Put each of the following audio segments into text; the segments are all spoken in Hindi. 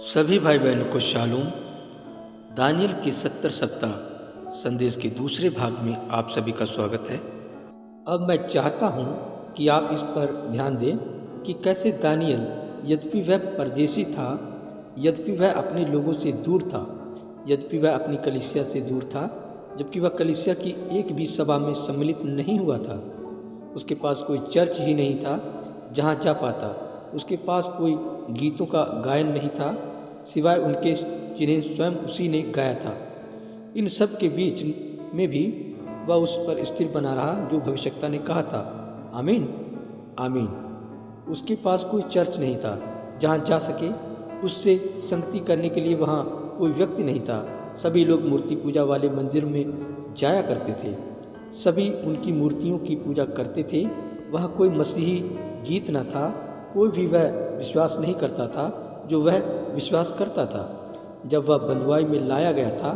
सभी भाई बहनों को शालूम। दानियल के 70 सप्ताह संदेश के दूसरे भाग में आप सभी का स्वागत है। अब मैं चाहता हूं कि आप इस पर ध्यान दें कि कैसे दानियल, यद्यपि वह परदेशी था, यद्यपि वह अपने लोगों से दूर था, यद्यपि वह अपनी कलीसिया से दूर था, जबकि वह कलीसिया की एक भी सभा में सम्मिलित नहीं हुआ था। उसके पास कोई चर्च ही नहीं था जहां जा पाता। उसके पास कोई गीतों का गायन नहीं था सिवाय उनके जिन्हें स्वयं उसी ने गाया था। इन सब के बीच में भी वह उस पर स्थिर बना रहा जो भविष्यवक्ता ने कहा था। आमीन आमीन। उसके पास कोई चर्च नहीं था जहां जा सके। उससे संगति करने के लिए वहां कोई व्यक्ति नहीं था। सभी लोग मूर्ति पूजा वाले मंदिर में जाया करते थे। सभी उनकी मूर्तियों की पूजा करते थे। वहाँ कोई मसीही गीत न था। कोई भी वह विश्वास नहीं करता था जो वह विश्वास करता था। जब वह बंधुआई में लाया गया था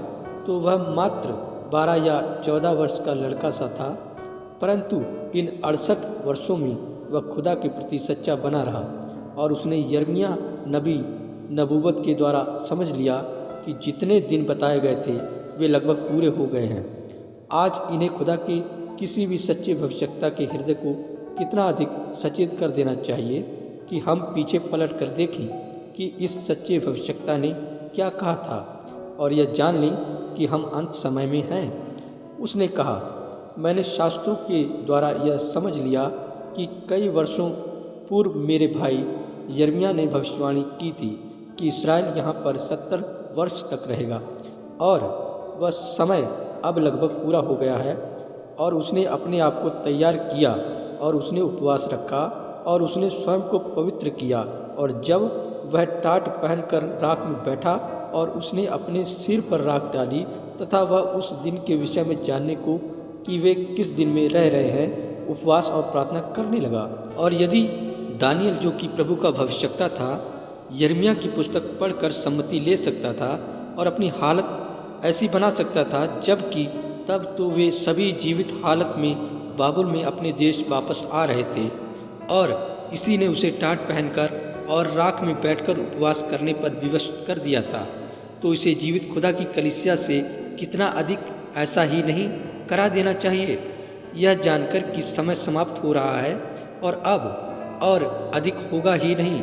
तो वह मात्र 12 या 14 वर्ष का लड़का सा था, परंतु इन 68 वर्षों में वह खुदा के प्रति सच्चा बना रहा और उसने यिर्मयाह नबी नबूवत के द्वारा समझ लिया कि जितने दिन बताए गए थे वे लगभग पूरे हो गए हैं। आज इन्हें खुदा के किसी भी सच्चे भविष्यवक्ता के हृदय को कितना अधिक सचेत कर देना चाहिए कि हम पीछे पलट कर देखें कि इस सच्चे भविष्यवक्ता ने क्या कहा था और यह जान लें कि हम अंत समय में हैं। उसने कहा, मैंने शास्त्रों के द्वारा यह समझ लिया कि कई वर्षों पूर्व मेरे भाई यिर्मयाह ने भविष्यवाणी की थी कि इस्राएल यहाँ पर 70 वर्ष तक रहेगा और वह समय अब लगभग पूरा हो गया है। और उसने अपने आप को तैयार किया और उसने उपवास रखा और उसने स्वयं को पवित्र किया। और जब वह टाट पहनकर राख में बैठा और उसने अपने सिर पर राख डाली तथा वह उस दिन के विषय में जानने को कि वे किस दिन में रह रहे हैं, उपवास और प्रार्थना करने लगा। और यदि दानियल, जो कि प्रभु का भविष्यवक्ता था, यिर्मयाह की पुस्तक पढ़कर सम्मति ले सकता था और अपनी हालत ऐसी बना सकता था, जबकि तब तो वे सभी जीवित हालत में बाबुल में अपने देश वापस आ रहे थे और इसी ने उसे टाट पहनकर और राख में बैठकर उपवास करने पर विवश कर दिया था, तो इसे जीवित खुदा की कलीसिया से कितना अधिक ऐसा ही नहीं करा देना चाहिए। यह जानकर कि समय समाप्त हो रहा है और अब और अधिक होगा ही नहीं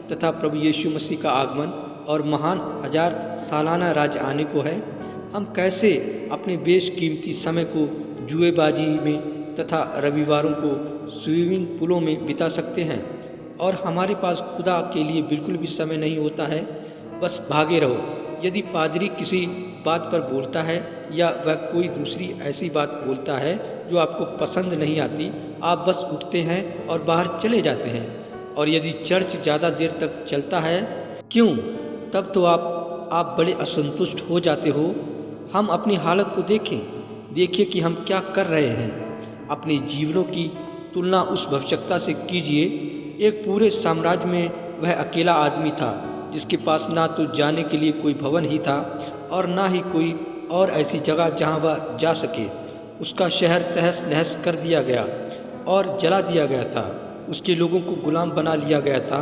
तथा प्रभु यीशु मसीह का आगमन और महान 1000 सालाना राज आने को है, हम कैसे अपने बेशकीमती समय को जुएबाजी में तथा रविवारों को स्विमिंग पूलों में बिता सकते हैं। और हमारे पास खुदा के लिए बिल्कुल भी समय नहीं होता है। बस भागे रहो। यदि पादरी किसी बात पर बोलता है या वह कोई दूसरी ऐसी बात बोलता है जो आपको पसंद नहीं आती, आप बस उठते हैं और बाहर चले जाते हैं। और यदि चर्च ज़्यादा देर तक चलता है, क्यों, तब तो आप बड़े असंतुष्ट हो जाते हो। हम अपनी हालत को देखिए कि हम क्या कर रहे हैं। अपने जीवनों की तुलना उस भविष्यवक्ता से कीजिए। एक पूरे साम्राज्य में वह अकेला आदमी था जिसके पास ना तो जाने के लिए कोई भवन ही था और ना ही कोई और ऐसी जगह जहां वह जा सके। उसका शहर तहस नहस कर दिया गया और जला दिया गया था। उसके लोगों को गुलाम बना लिया गया था।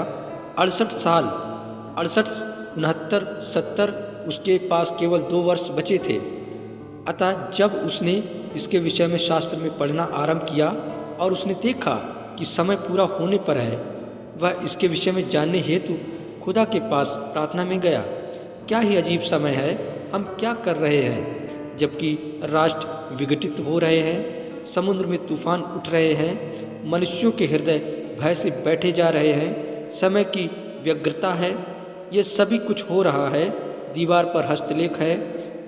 68 साल, 68, 69, 70, उसके पास केवल 2 वर्ष बचे थे। अतः जब उसने इसके विषय में शास्त्र में पढ़ना आरंभ किया और उसने देखा कि समय पूरा होने पर है, वह इसके विषय में जानने हेतु खुदा के पास प्रार्थना में गया। क्या ही अजीब समय है। हम क्या कर रहे हैं जबकि राष्ट्र विघटित हो रहे हैं, समुद्र में तूफान उठ रहे हैं, मनुष्यों के हृदय भय से बैठे जा रहे हैं, समय की व्यग्रता है, ये सभी कुछ हो रहा है। दीवार पर हस्तलेख है,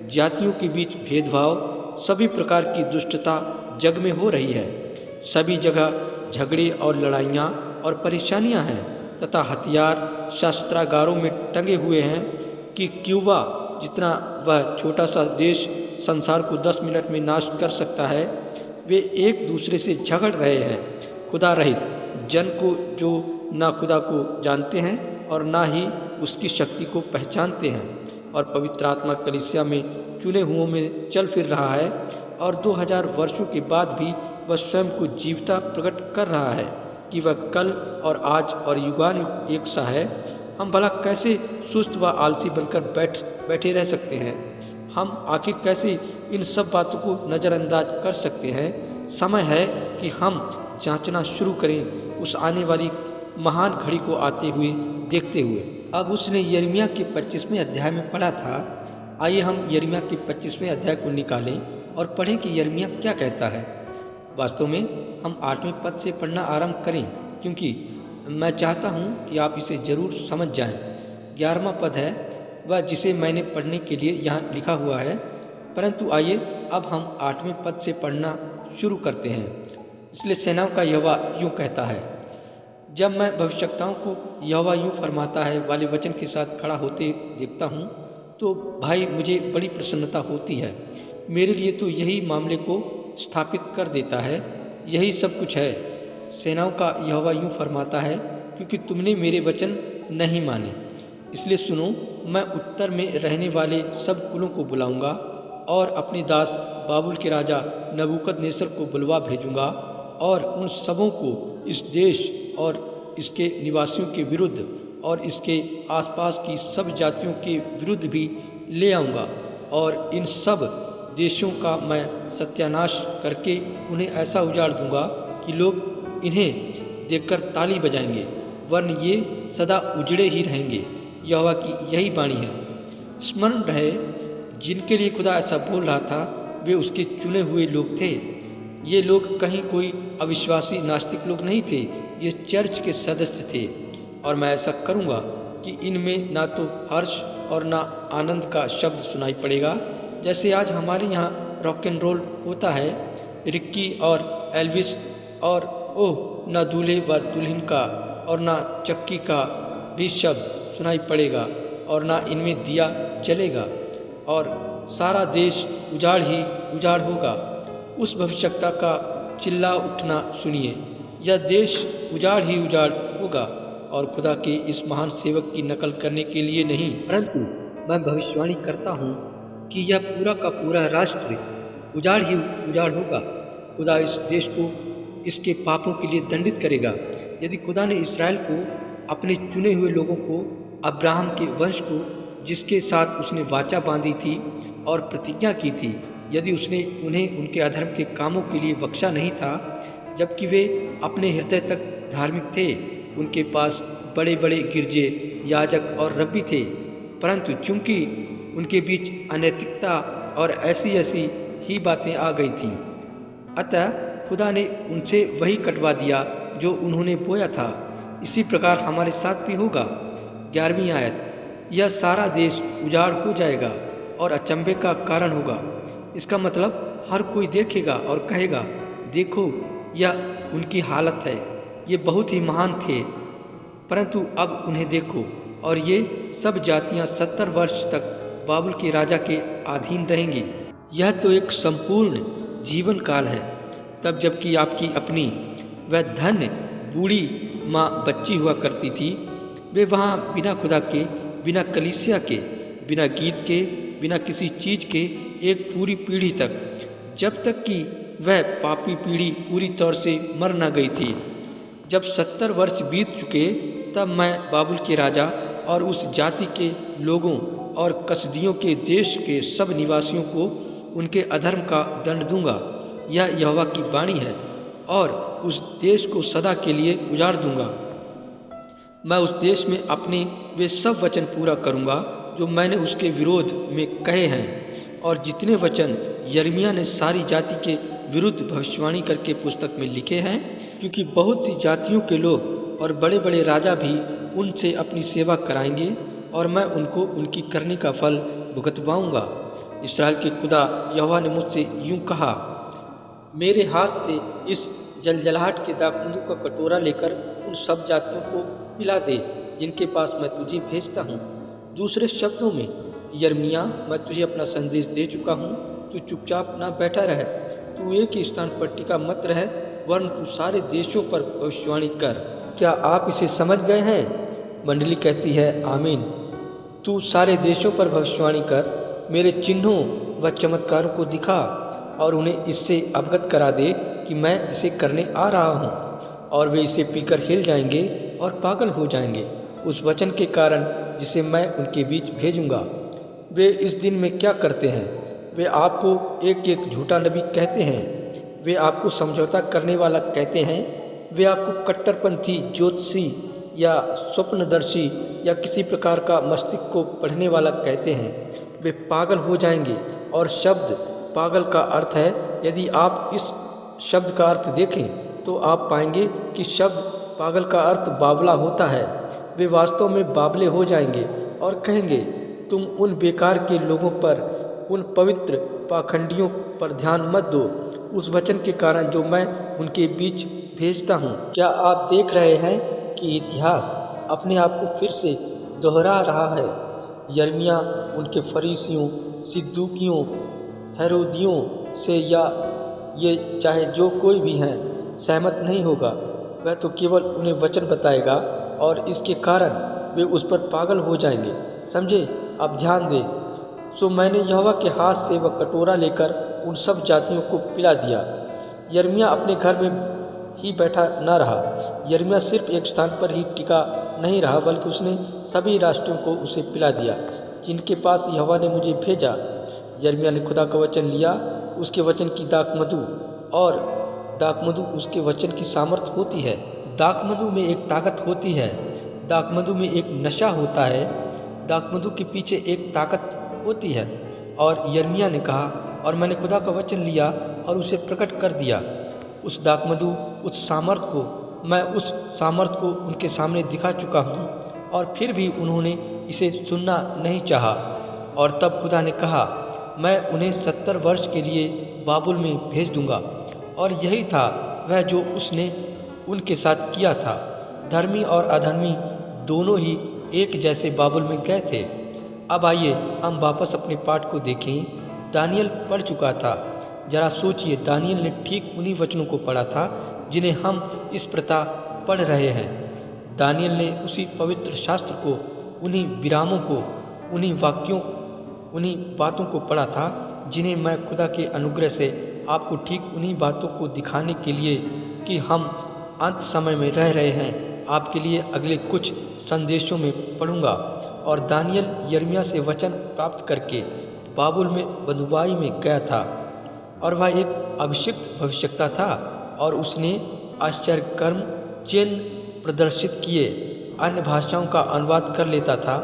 जातियों के बीच भेदभाव, सभी प्रकार की दुष्टता जग में हो रही है। सभी जगह झगड़े और लड़ाइयाँ और परेशानियाँ हैं तथा हथियार शस्त्रागारों में टंगे हुए हैं कि क्यूबा जितना वह छोटा सा देश संसार को 10 मिनट में नाश कर सकता है, वे एक दूसरे से झगड़ रहे हैं। खुदा रहित जन को जो ना खुदा को जानते हैं और ना ही उसकी शक्ति को पहचानते हैं, और पवित्र आत्मा कलीसिया में चुने हुओं में चल फिर रहा है और 2000 वर्षों के बाद भी वह स्वयं को जीवता प्रकट कर रहा है कि वह कल और आज और युगानुयुग एक सा है। हम भला कैसे सुस्त व आलसी बनकर बैठे रह सकते हैं? हम आखिर कैसे इन सब बातों को नज़रअंदाज कर सकते हैं? समय है कि हम जांचना शुरू करें उस आने वाली महान घड़ी को आते हुए देखते हुए। अब उसने यिर्मयाह के 25वें अध्याय में पढ़ा था। आइए हम यिर्मयाह के 25वें अध्याय को निकालें और पढ़ें कि यिर्मयाह क्या कहता है। वास्तव में हम 8वें पद से पढ़ना आरंभ करें, क्योंकि मैं चाहता हूं कि आप इसे ज़रूर समझ जाएं। 11वां पद है वह जिसे मैंने पढ़ने के लिए यहाँ लिखा हुआ है, परंतु आइए अब हम 8वें पद से पढ़ना शुरू करते हैं। इसलिए सेनाओं का यहोवा यूँ कहता है, जब मैं भविष्यवक्ताओं को यहोवा यूँ फरमाता है वाले वचन के साथ खड़ा होते देखता हूँ तो भाई मुझे बड़ी प्रसन्नता होती है। मेरे लिए तो यही मामले को स्थापित कर देता है, यही सब कुछ है। सेनाओं का यहोवा यूँ फरमाता है, क्योंकि तुमने मेरे वचन नहीं माने। इसलिए सुनो, मैं उत्तर में रहने वाले सब कुलों को बुलाऊंगा और अपने दास बाबुल के राजा नबूकदनेस्सर को बुलवा भेजूंगा और उन सबों को इस देश और इसके निवासियों के विरुद्ध और इसके आसपास की सब जातियों के विरुद्ध भी ले आऊँगा और इन सब देशों का मैं सत्यानाश करके उन्हें ऐसा उजाड़ दूंगा कि लोग इन्हें देखकर ताली बजाएंगे, वरन ये सदा उजड़े ही रहेंगे। यहोवा की यही वाणी है। स्मरण रहे, जिनके लिए खुदा ऐसा बोल रहा था वे उसके चुने हुए लोग थे। ये लोग कहीं कोई अविश्वासी नास्तिक लोग नहीं थे, ये चर्च के सदस्य थे। और मैं ऐसा करूँगा कि इनमें ना तो हर्ष और ना आनंद का शब्द सुनाई पड़ेगा, जैसे आज हमारे यहाँ रॉक एंड रोल होता है, रिक्की और एल्विस, और ओह ना दूल्हे व दुल्हन का और ना चक्की का भी शब्द सुनाई पड़ेगा और ना इनमें दिया जलेगा और सारा देश उजाड़ ही उजाड़ होगा। उस भविष्यवक्ता का चिल्ला उठना सुनिए, यह देश उजाड़ ही उजाड़ होगा और खुदा के इस महान सेवक की नकल करने के लिए नहीं, परंतु मैं भविष्यवाणी करता हूँ कि यह पूरा का पूरा राष्ट्र उजाड़ ही उजाड़ होगा। खुदा इस देश को इसके पापों के लिए दंडित करेगा। यदि खुदा ने इसराइल को, अपने चुने हुए लोगों को, अब्राहम के वंश को, जिसके साथ उसने वाचा बांधी थी और प्रतिज्ञा की थी, यदि उसने उन्हें उनके अधर्म के कामों के लिए बख्शा नहीं था, जबकि वे अपने हृदय तक धार्मिक थे, उनके पास बड़े बड़े गिरजे, याजक और रब्बी थे, परंतु चूंकि उनके बीच अनैतिकता और ऐसी ऐसी ही बातें आ गई थीं, अतः खुदा ने उनसे वही कटवा दिया जो उन्होंने बोया था। इसी प्रकार हमारे साथ भी होगा। 11वीं आयत, यह सारा देश उजाड़ हो जाएगा और अचंभे का कारण होगा। इसका मतलब हर कोई देखेगा और कहेगा, देखो यह उनकी हालत है, ये बहुत ही महान थे, परंतु अब उन्हें देखो। और ये सब जातियां 70 वर्ष तक बाबुल के राजा के अधीन रहेंगी। यह तो एक संपूर्ण जीवन काल है। तब जबकि आपकी अपनी वह धन्य बूढ़ी माँ बच्ची हुआ करती थी, वे वहाँ बिना खुदा के, बिना कलीसिया के, बिना गीत के, बिना किसी चीज़ के एक पूरी पीढ़ी तक, जब तक कि वह पापी पीढ़ी पूरी तौर से मर न गई थी। जब 70 वर्ष बीत चुके, तब मैं बाबुल के राजा और उस जाति के लोगों और कसदियों के देश के सब निवासियों को उनके अधर्म का दंड दूंगा। यह यहोवा की वाणी है, और उस देश को सदा के लिए उजाड़ दूंगा। मैं उस देश में अपने वे सब वचन पूरा करूंगा जो मैंने उसके विरोध में कहे हैं, और जितने वचन यिर्मयाह ने सारी जाति के विरुद्ध भविष्यवाणी करके पुस्तक में लिखे हैं, क्योंकि बहुत सी जातियों के लोग और बड़े बड़े राजा भी उनसे अपनी सेवा कराएंगे और मैं उनको उनकी करने का फल भुगतवाऊंगा। इस्राएल के खुदा यहोवा ने मुझसे यूं कहा, मेरे हाथ से इस जलजलाहट के दाखमधु का कटोरा लेकर उन सब जातियों को पिला दे जिनके पास मैं तुझे भेजता हूँ। दूसरे शब्दों में, यिर्मयाह, मैं तुझे अपना संदेश दे चुका हूँ, तू चुपचाप ना बैठा रह, तू एक ही स्थान पर टिका मत रह, वरन तू सारे देशों पर भविष्यवाणी कर। क्या आप इसे समझ गए हैं? मंडली कहती है, आमीन। तू सारे देशों पर भविष्यवाणी कर, मेरे चिन्हों व चमत्कारों को दिखा और उन्हें इससे अवगत करा दे कि मैं इसे करने आ रहा हूँ। और वे इसे पीकर हिल जाएंगे और पागल हो जाएंगे उस वचन के कारण जिसे मैं उनके बीच भेजूंगा। वे इस दिन में क्या करते हैं? वे आपको एक एक झूठा नबी कहते हैं, वे आपको समझौता करने वाला कहते हैं, वे आपको कट्टरपंथी ज्योतिषी या स्वप्नदर्शी या किसी प्रकार का मस्तिष्क को पढ़ने वाला कहते हैं। वे पागल हो जाएंगे। और शब्द पागल का अर्थ है, यदि आप इस शब्द का अर्थ देखें तो आप पाएंगे कि शब्द पागल का अर्थ बावला होता है। वे वास्तव में बावले हो जाएंगे और कहेंगे, तुम उन बेकार के लोगों पर, उन पवित्र पाखंडियों पर ध्यान मत दो, उस वचन के कारण जो मैं उनके बीच भेजता हूँ। क्या आप देख रहे हैं कि इतिहास अपने आप को फिर से दोहरा रहा है? यिर्मयाह उनके फरीसियों, सिद्दूकियों, हेरोदियों से या ये चाहे जो कोई भी हैं सहमत नहीं होगा। वह तो केवल उन्हें वचन बताएगा और इसके कारण वे उस पर पागल हो जाएंगे। समझे? अब ध्यान दें। सो मैंने यहोवा के हाथ से वह कटोरा लेकर उन सब जातियों को पिला दिया। यिर्मयाह अपने घर में ही बैठा न रहा। यिर्मयाह सिर्फ एक स्थान पर ही टिका नहीं रहा, बल्कि उसने सभी राष्ट्रों को उसे पिला दिया जिनके पास यहोवा ने मुझे भेजा। यिर्मयाह ने खुदा का वचन लिया, उसके वचन की दाखमधु, और दाखमधु उसके वचन की सामर्थ होती है। दाखमधु में एक ताकत होती है, दाखमधु में एक नशा होता है, दाखमधु के पीछे एक ताकत होती है। और यिर्मयाह ने कहा, और मैंने खुदा का वचन लिया और उसे प्रकट कर दिया। उस दाखमधु, उस सामर्थ को, मैं उस सामर्थ को उनके सामने दिखा चुका हूँ, और फिर भी उन्होंने इसे सुनना नहीं चाहा। और तब खुदा ने कहा, मैं उन्हें 70 वर्ष के लिए बाबुल में भेज दूंगा। और यही था वह जो उसने उनके साथ किया था। धर्मी और अधर्मी दोनों ही एक जैसे बाबुल में गए थे। अब आइए हम वापस अपने पाठ को देखें। दानियल पढ़ चुका था। जरा सोचिए, दानियल ने ठीक उन्हीं वचनों को पढ़ा था जिन्हें हम इस प्रकार पढ़ रहे हैं। दानियल ने उसी पवित्र शास्त्र को, उन्हीं विरामों को, उन्हीं वाक्यों, उन्हीं बातों को पढ़ा था जिन्हें मैं खुदा के अनुग्रह से आपको ठीक उन्हीं बातों को दिखाने के लिए कि हम अंत समय में रह रहे हैं, आपके लिए अगले कुछ संदेशों में पढ़ूंगा। और दानियल यिर्मयाह से वचन प्राप्त करके बाबुल में बंधुआई में गया था, और वह एक अभिषिक्त भविष्यवक्ता था, और उसने आश्चर्य कर्म चिन्ह प्रदर्शित किए, अन्य भाषाओं का अनुवाद कर लेता था,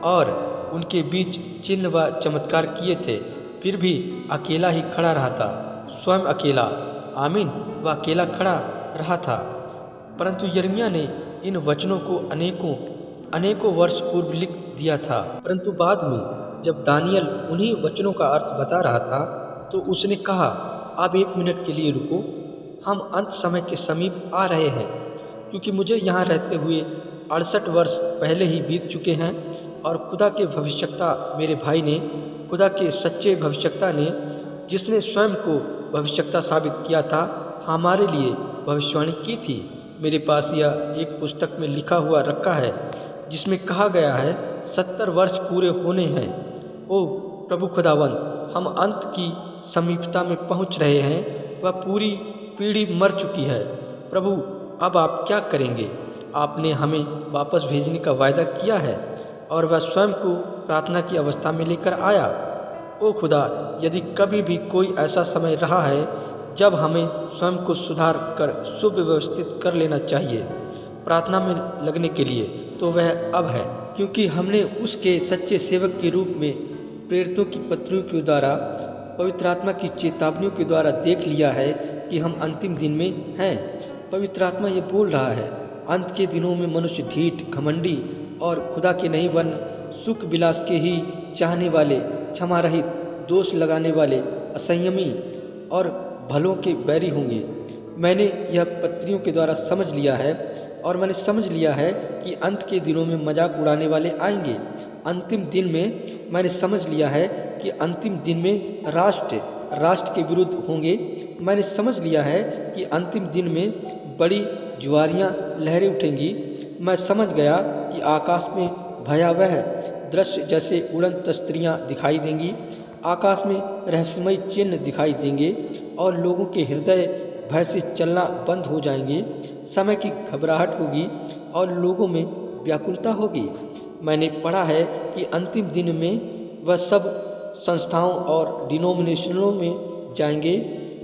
और उनके बीच चिन्ह व चमत्कार किए थे। फिर भी अकेला ही खड़ा रहा था, स्वयं अकेला। आमीन, वह अकेला खड़ा रहा था। परंतु यिर्मयाह ने इन वचनों को अनेकों वर्ष पूर्व लिख दिया था। परंतु बाद में जब दानियल उन्हीं वचनों का अर्थ बता रहा था, तो उसने कहा, अब 1 मिनट के लिए रुको, हम अंत समय के समीप आ रहे हैं, क्योंकि मुझे यहाँ रहते हुए 68 वर्ष पहले ही बीत चुके हैं। और खुदा के भविष्यवक्ता मेरे भाई ने, खुदा के सच्चे भविष्यवक्ता ने, जिसने स्वयं को भविष्यवक्ता साबित किया था, हमारे लिए भविष्यवाणी की थी। मेरे पास यह एक पुस्तक में लिखा हुआ रखा है, जिसमें कहा गया है 70 वर्ष पूरे होने हैं। ओ प्रभु खुदावन, हम अंत की समीपता में पहुंच रहे हैं। वह पूरी पीढ़ी मर चुकी है। प्रभु, अब आप क्या करेंगे? आपने हमें वापस भेजने का वायदा किया है, और वह स्वयं को प्रार्थना की अवस्था में लेकर आया। ओ खुदा, यदि कभी भी कोई ऐसा समय रहा है जब हमें स्वयं को सुधार कर सुव्यवस्थित कर लेना चाहिए प्रार्थना में लगने के लिए, तो वह अब है, क्योंकि हमने उसके सच्चे सेवक के रूप में प्रेरितों की पत्रियों के द्वारा, पवित्र आत्मा की चेतावनियों के द्वारा देख लिया है कि हम अंतिम दिन में हैं। पवित्र आत्मा ये बोल रहा है, अंत के दिनों में मनुष्य ढीठ, घमंडी और खुदा के नहीं वरन सुख विलास के ही चाहने वाले, क्षमा रहित, दोष लगाने वाले, असंयमी और भलों के बैरी होंगे। मैंने यह पत्रियों के द्वारा समझ लिया है, और मैंने समझ लिया है कि अंत के दिनों में मजाक उड़ाने वाले आएंगे। अंतिम दिन में मैंने समझ लिया है कि अंतिम दिन में राष्ट्र के विरुद्ध होंगे। मैंने समझ लिया है कि अंतिम दिन में बड़ी ज्वारियां लहरें उठेंगी। मैं समझ गया कि आकाश में भयावह दृश्य जैसे उड़न तश्तरियाँ दिखाई देंगी, आकाश में रहस्यमय चिन्ह दिखाई देंगे, और लोगों के हृदय भय से चलना बंद हो जाएंगे, समय की घबराहट होगी और लोगों में व्याकुलता होगी। मैंने पढ़ा है कि अंतिम दिन में वह सब संस्थाओं और डिनोमिनेशनों में जाएंगे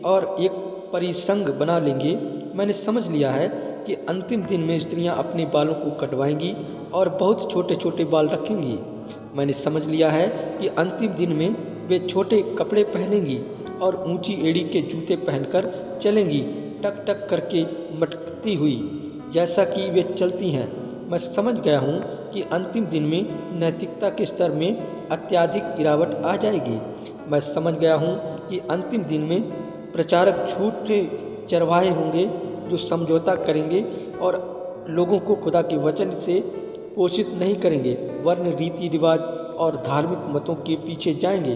और एक परिसंघ बना लेंगे। मैंने समझ लिया है कि अंतिम दिन में स्त्रियां अपने बालों को कटवाएंगी और बहुत छोटे छोटे बाल रखेंगी। मैंने समझ लिया है कि अंतिम दिन में वे छोटे कपड़े पहनेंगी और ऊंची एड़ी के जूते पहनकर चलेंगी, टक टक करके मटकती हुई, जैसा कि वे चलती हैं। मैं समझ गया हूँ कि अंतिम दिन में नैतिकता के स्तर में अत्यधिक गिरावट आ जाएगी। मैं समझ गया हूँ कि अंतिम दिन में प्रचारक झूठे चरवाहे होंगे जो समझौता करेंगे और लोगों को खुदा के वचन से पोषित नहीं करेंगे, वर्ण रीति रिवाज और धार्मिक मतों के पीछे जाएंगे।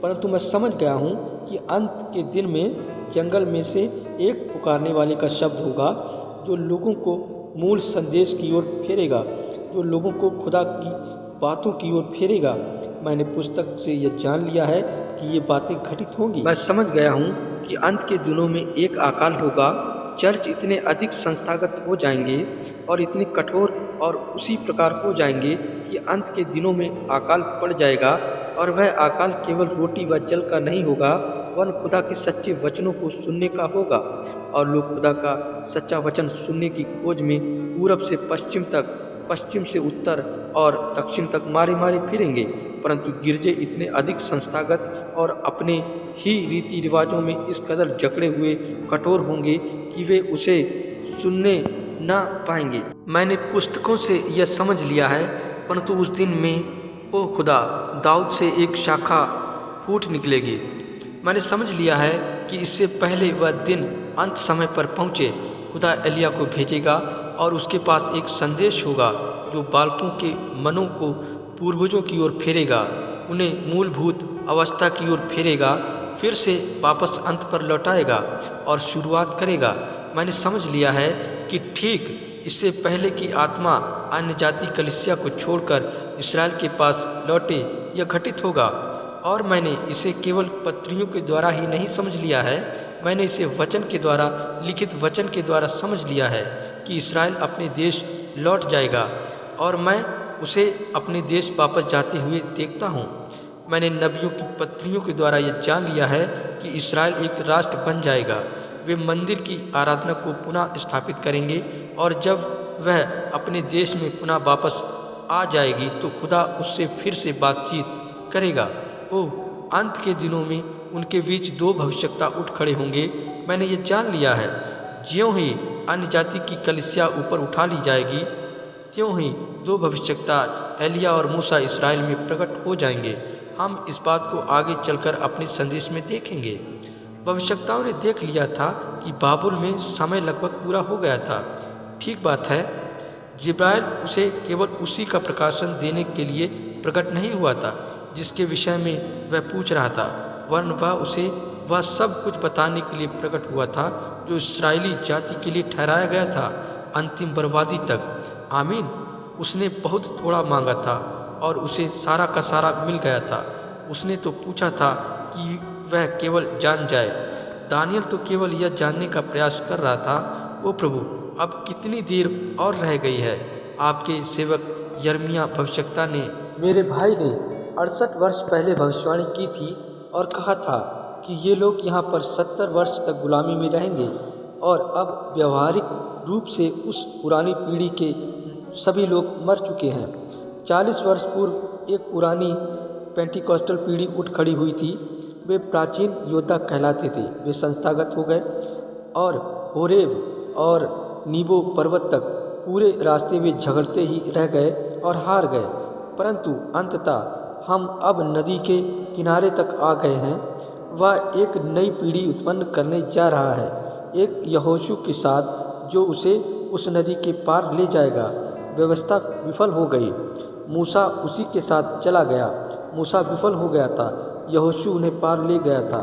परंतु मैं समझ गया हूँ कि अंत के दिन में जंगल में से एक पुकारने वाले का शब्द होगा जो लोगों को मूल संदेश की ओर फेरेगा, जो लोगों को खुदा की बातों की ओर फेरेगा। मैंने पुस्तक से यह जान लिया है कि ये बातें घटित होंगी। मैं समझ गया हूँ कि अंत के दिनों में एक अकाल होगा। चर्च इतने अधिक संस्थागत हो जाएंगे और इतने कठोर और उसी प्रकार हो जाएंगे कि अंत के दिनों में अकाल पड़ जाएगा। और वह अकाल केवल रोटी व जल का नहीं होगा, वरन खुदा के सच्चे वचनों को सुनने का होगा। और लोग खुदा का सच्चा वचन सुनने की खोज में पूरब से पश्चिम तक, पश्चिम से उत्तर और दक्षिण तक मारे मारे फिरेंगे। परंतु गिरजे इतने अधिक संस्थागत और अपने ही रीति रिवाजों में इस कदर जकड़े हुए कठोर होंगे कि वे उसे सुनने न पाएंगे। मैंने पुस्तकों से यह समझ लिया है। परंतु उस दिन में ओ खुदा, दाऊद से एक शाखा फूट निकलेगी। मैंने समझ लिया है कि इससे पहले वह दिन अंत समय पर पहुँचे, खुदा एलिया को भेजेगा और उसके पास एक संदेश होगा जो बालकों के मनों को पूर्वजों की ओर फेरेगा, उन्हें मूलभूत अवस्था की ओर फेरेगा, फिर से वापस अंत पर लौटाएगा और शुरुआत करेगा। मैंने समझ लिया है कि ठीक इससे पहले कि आत्मा अन्य जाति कलीसिया को छोड़कर इस्राएल के पास लौटे, यह घटित होगा। और मैंने इसे केवल पत्रियों के द्वारा ही नहीं समझ लिया है, मैंने इसे वचन के द्वारा, लिखित वचन के द्वारा समझ लिया है कि इस्राएल अपने देश लौट जाएगा और मैं उसे अपने देश वापस जाते हुए देखता हूँ। मैंने नबियों की पत्रियों के द्वारा यह जान लिया है कि इस्राएल एक राष्ट्र बन जाएगा। वे मंदिर की आराधना को पुनः स्थापित करेंगे और जब वह अपने देश में पुनः वापस आ जाएगी तो खुदा उससे फिर से बातचीत करेगा। ओह, अंत के दिनों में उनके बीच दो भविष्यवक्ता उठ खड़े होंगे। मैंने ये जान लिया है, ज्यों ही अन्य जाति की कलीसिया ऊपर उठा ली जाएगी, त्यों ही दो भविष्यवक्ता एलिया और मूसा इस्राएल में प्रकट हो जाएंगे। हम इस बात को आगे चलकर अपने संदेश में देखेंगे। भविष्यवक्ताओं ने देख लिया था कि बाबुल में समय लगभग पूरा हो गया था। ठीक बात है, जिब्राइल उसे केवल उसी का प्रकाशन देने के लिए प्रकट नहीं हुआ था जिसके विषय में वह पूछ रहा था, वरन वह उसे वह सब कुछ बताने के लिए प्रकट हुआ था जो इस्राएली जाति के लिए ठहराया गया था, अंतिम बर्बादी तक। आमीन। उसने बहुत थोड़ा मांगा था और उसे सारा का सारा मिल गया था। उसने तो पूछा था कि वह केवल जान जाए। दानियल तो केवल यह जानने का प्रयास कर रहा था, ओ प्रभु, अब कितनी देर और रह गई है। आपके सेवक यिर्मयाह भविष्यवक्ता ने, मेरे भाई ने 68 वर्ष पहले भविष्यवाणी की थी और कहा था कि ये लोग यहाँ पर 70 वर्ष तक गुलामी में रहेंगे। और अब व्यवहारिक रूप से उस पुरानी पीढ़ी के सभी लोग मर चुके हैं। 40 वर्ष पूर्व एक पुरानी पेंटिकॉस्टल पीढ़ी उठ खड़ी हुई थी। वे प्राचीन योद्धा कहलाते थे। वे संस्थागत हो गए और होरेब और नीबो पर्वत तक पूरे रास्ते में झगड़ते ही रह गए और हार गए। परंतु अंततः हम अब नदी के किनारे तक आ गए हैं। वह एक नई पीढ़ी उत्पन्न करने जा रहा है, एक यहोशू के साथ जो उसे उस नदी के पार ले जाएगा। व्यवस्था विफल हो गई, मूसा उसी के साथ चला गया। मूसा विफल हो गया था, यहोशू उन्हें पार ले गया था।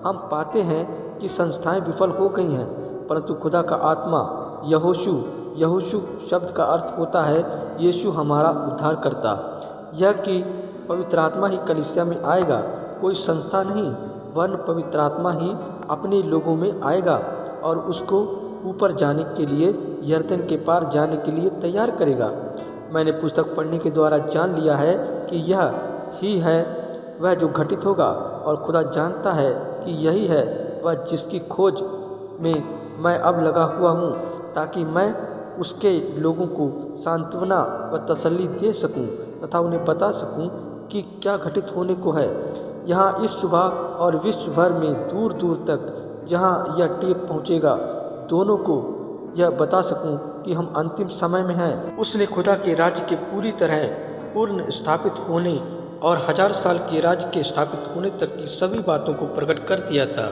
हम पाते हैं कि संस्थाएं विफल हो गई हैं, परंतु खुदा का आत्मा यहोशू शब्द का अर्थ होता है यीशु हमारा उद्धार करता। यह कि पवित्र आत्मा ही कलीसिया में आएगा, कोई संस्था नहीं, वरन पवित्र आत्मा ही अपने लोगों में आएगा और उसको ऊपर जाने के लिए, यरदन के पार जाने के लिए तैयार करेगा। मैंने पुस्तक पढ़ने के द्वारा जान लिया है कि यह ही है वह जो घटित होगा, और खुदा जानता है कि यही है वह जिसकी खोज में मैं अब लगा हुआ हूँ, ताकि मैं उसके लोगों को सांत्वना व तसल्ली दे सकूं तथा उन्हें बता सकूं कि क्या घटित होने को है। यहाँ इस सुबह और विश्व भर में दूर दूर तक जहाँ यह टेप पहुँचेगा, दोनों को यह बता सकूं कि हम अंतिम समय में हैं। उसने खुदा के राज्य के पूरी तरह पूर्ण स्थापित होने और 1000 साल के राज्य के स्थापित होने तक की सभी बातों को प्रकट कर दिया था।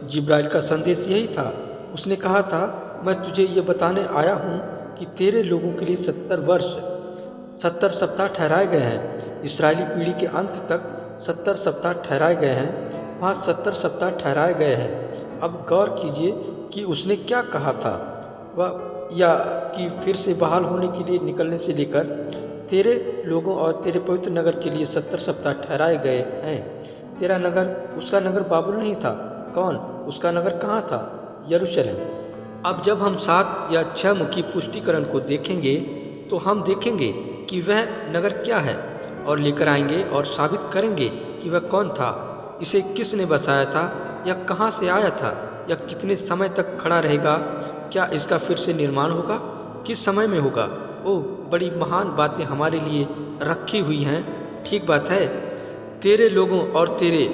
जिब्राइल का संदेश यही था। उसने कहा था, मैं तुझे ये बताने आया हूँ कि तेरे लोगों के लिए 70 सप्ताह ठहराए गए हैं। इस्राएली पीढ़ी के अंत तक 70 सप्ताह ठहराए गए हैं। वहाँ 70 सप्ताह ठहराए गए हैं। अब गौर कीजिए कि उसने क्या कहा था, वह या कि फिर से बहाल होने के लिए निकलने से लेकर तेरे लोगों और तेरे पवित्र नगर के लिए 70 सप्ताह ठहराए गए हैं। तेरा नगर उसका नगर बाबुल नहीं था। कौन? उसका नगर कहाँ था? यरूशलेम। अब जब हम 7 या 6 मुखी पुष्टिकरण को देखेंगे तो हम देखेंगे कि वह नगर क्या है, और लेकर आएंगे और साबित करेंगे कि वह कौन था, इसे किसने बसाया था, या कहाँ से आया था, या कितने समय तक खड़ा रहेगा, क्या इसका फिर से निर्माण होगा, किस समय में होगा। ओह, बड़ी महान बातें हमारे लिए रखी हुई हैं। ठीक बात है, तेरे लोगों और तेरे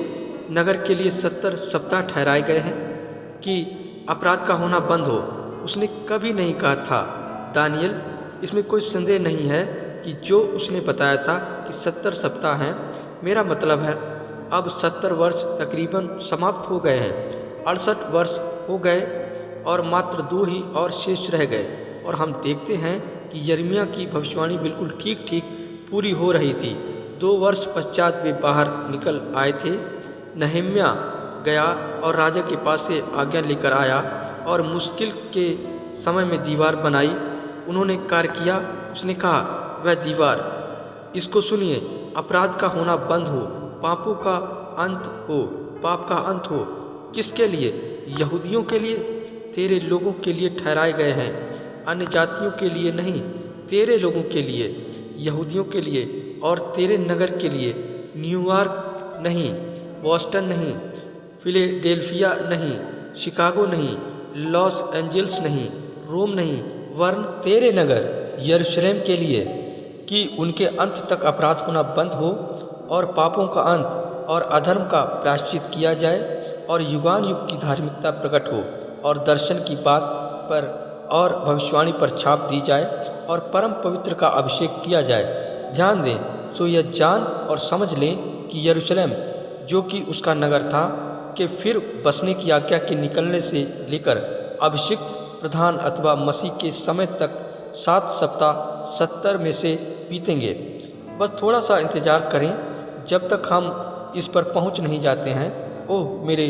नगर के लिए 70 सप्ताह ठहराए गए हैं कि अपराध का होना बंद हो। उसने कभी नहीं कहा था दानियल, इसमें कोई संदेह नहीं है कि जो उसने बताया था कि 70 सप्ताह हैं, मेरा मतलब है अब 70 वर्ष तकरीबन समाप्त हो गए हैं। 68 वर्ष हो गए और मात्र 2 ही और शेष रह गए, और हम देखते हैं कि यिर्मयाह की भविष्यवाणी बिल्कुल ठीक ठीक पूरी हो रही थी। 2 वर्ष पश्चात वे बाहर निकल आए थे। नहम्याह गया और राजा के पास से आज्ञा लेकर आया और मुश्किल के समय में दीवार बनाई। उन्होंने कार्य किया। उसने कहा, वह दीवार, इसको सुनिए, अपराध का होना बंद हो, पापों का अंत हो, पाप का अंत हो। किसके लिए? यहूदियों के लिए, तेरे लोगों के लिए ठहराए गए हैं, अन्य जातियों के लिए नहीं, तेरे लोगों के लिए, यहूदियों के लिए और तेरे नगर के लिए। न्यूयॉर्क नहीं, बॉस्टन नहीं, फिलाडेल्फिया नहीं, शिकागो नहीं, लॉस एंजल्स नहीं, रोम नहीं, वरन तेरे नगर यरूशलेम के लिए, कि उनके अंत तक अपराध होना बंद हो और पापों का अंत और अधर्म का प्रायश्चित किया जाए, और युगान युग की धार्मिकता प्रकट हो, और दर्शन की बात पर और भविष्यवाणी पर छाप दी जाए, और परम पवित्र का अभिषेक किया जाए। ध्यान दें, सो यह जान और समझ लें कि यरूशलेम, जो कि उसका नगर था, के फिर बसने की आज्ञा के निकलने से लेकर अभिषिक्त प्रधान अथवा मसीह के समय तक 7 सप्ताह 70 में से बीतेंगे। बस थोड़ा सा इंतज़ार करें जब तक हम इस पर पहुंच नहीं जाते हैं। ओह मेरे,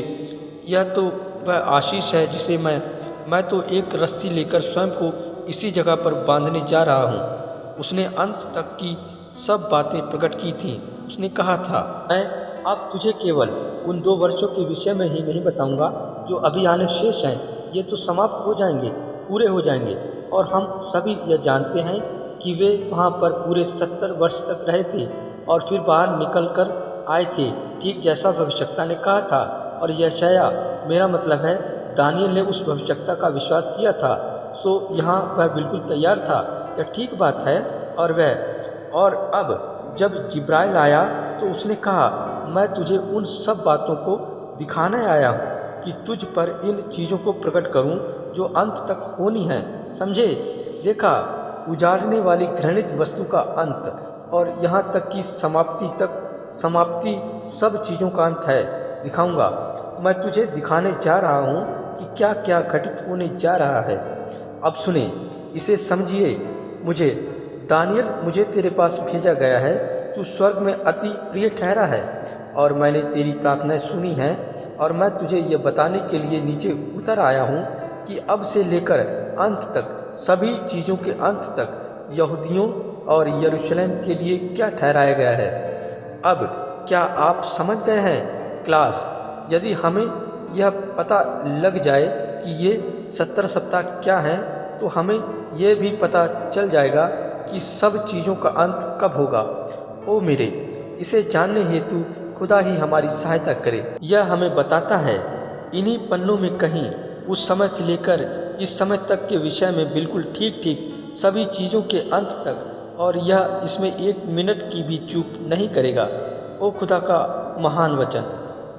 यह तो वह आशीष है जिसे मैं तो एक रस्सी लेकर स्वयं को इसी जगह पर बांधने जा रहा हूँ। उसने अंत तक की सब बातें प्रकट की थीं। उसने कहा था, मैं अब तुझे केवल उन 2 वर्षों के विषय में ही नहीं बताऊंगा जो अभी आने शेष हैं। ये तो समाप्त हो जाएंगे, पूरे हो जाएंगे, और हम सभी यह जानते हैं कि वे वहाँ पर पूरे 70 वर्ष तक रहे थे और फिर बाहर निकल कर आए थे, ठीक जैसा भविष्यवक्ता ने कहा था। और यशायाह, मेरा मतलब है दानियल, ने उस भविष्यवक्ता का विश्वास किया था। सो यहाँ वह बिल्कुल तैयार था। यह ठीक बात है। और अब जब जिब्राइल आया तो उसने कहा, मैं तुझे उन सब बातों को दिखाने आया हूँ कि तुझ पर इन चीज़ों को प्रकट करूँ जो अंत तक होनी है। समझे? देखा, उजाड़ने वाली घृणित वस्तु का अंत, और यहाँ तक कि समाप्ति सब चीज़ों का अंत है, दिखाऊंगा। मैं तुझे दिखाने जा रहा हूँ कि क्या क्या घटित होने जा रहा है। अब सुने, इसे समझिए। दानियल, मुझे तेरे पास भेजा गया है। तू स्वर्ग में अति प्रिय ठहरा है, और मैंने तेरी प्रार्थनाएं सुनी हैं, और मैं तुझे यह बताने के लिए नीचे उतर आया हूँ कि अब से लेकर अंत तक, सभी चीज़ों के अंत तक, यहूदियों और यरूशलेम के लिए क्या ठहराया गया है। अब क्या आप समझ गए हैं क्लास? यदि हमें यह पता लग जाए कि ये 70 सप्ताह क्या हैं, तो हमें ये भी पता चल जाएगा कि सब चीज़ों का अंत कब होगा। ओ मेरे, इसे जानने हेतु खुदा ही हमारी सहायता करे। यह हमें बताता है इन्हीं पन्नों में कहीं उस समय से लेकर इस समय तक के विषय में बिल्कुल ठीक ठीक सभी चीज़ों के अंत तक, और यह इसमें 1 मिनट की भी चूक नहीं करेगा। ओ खुदा का महान वचन,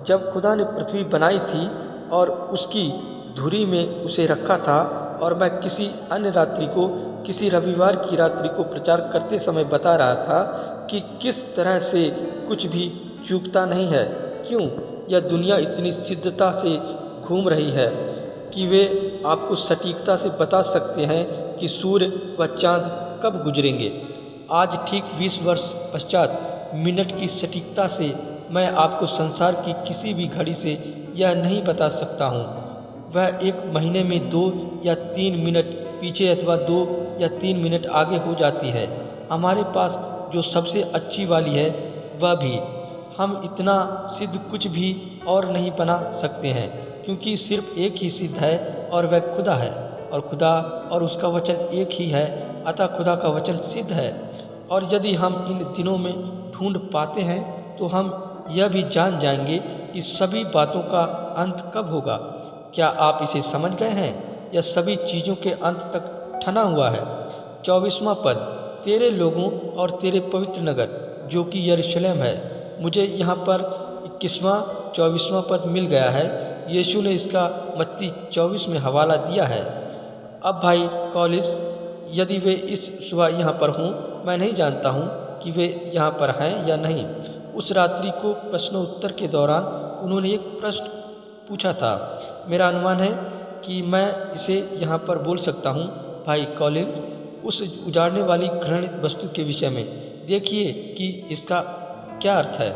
जब खुदा ने पृथ्वी बनाई थी और उसकी धुरी में उसे रखा था, और मैं किसी अन्य रात्रि को, किसी रविवार की रात्रि को प्रचार करते समय बता रहा था कि किस तरह से कुछ भी चूकता नहीं है। क्यों यह दुनिया इतनी सिद्धता से घूम रही है कि वे आपको सटीकता से बता सकते हैं कि सूर्य व चाँद कब गुजरेंगे। आज ठीक 20 वर्ष पश्चात मिनट की सटीकता से मैं आपको संसार की किसी भी घड़ी से यह नहीं बता सकता हूँ। वह 1 महीने में 2 या 3 मिनट पीछे अथवा 2 या 3 मिनट आगे हो जाती है। हमारे पास जो सबसे अच्छी वाली है वह भी, हम इतना सिद्ध कुछ भी और नहीं बना सकते हैं, क्योंकि सिर्फ एक ही सिद्ध है और वह खुदा है, और खुदा और उसका वचन एक ही है। अतः खुदा का वचन सिद्ध है। और यदि हम इन दिनों में ढूंढ पाते हैं तो हम यह भी जान जाएंगे कि सभी बातों का अंत कब होगा। क्या आप इसे समझ गए हैं? यह सभी चीज़ों के अंत तक ठना हुआ है। 24वां पद, तेरे लोगों और तेरे पवित्र नगर जो कि यरूशलेम है। मुझे यहाँ पर 21वां 24वां पद मिल गया है। यीशु ने इसका मत्ती 24 में हवाला दिया है। अब भाई कॉलेज, यदि वे इस सुबह यहाँ पर हों, मैं नहीं जानता हूँ कि वे यहाँ पर हैं या नहीं। उस रात्रि को प्रश्नोत्तर के दौरान उन्होंने एक प्रश्न पूछा था। मेरा अनुमान है कि मैं इसे यहाँ पर बोल सकता हूँ। भाई कॉलिन, उस उजाड़ने वाली घृणित वस्तु के विषय में देखिए कि इसका क्या अर्थ है।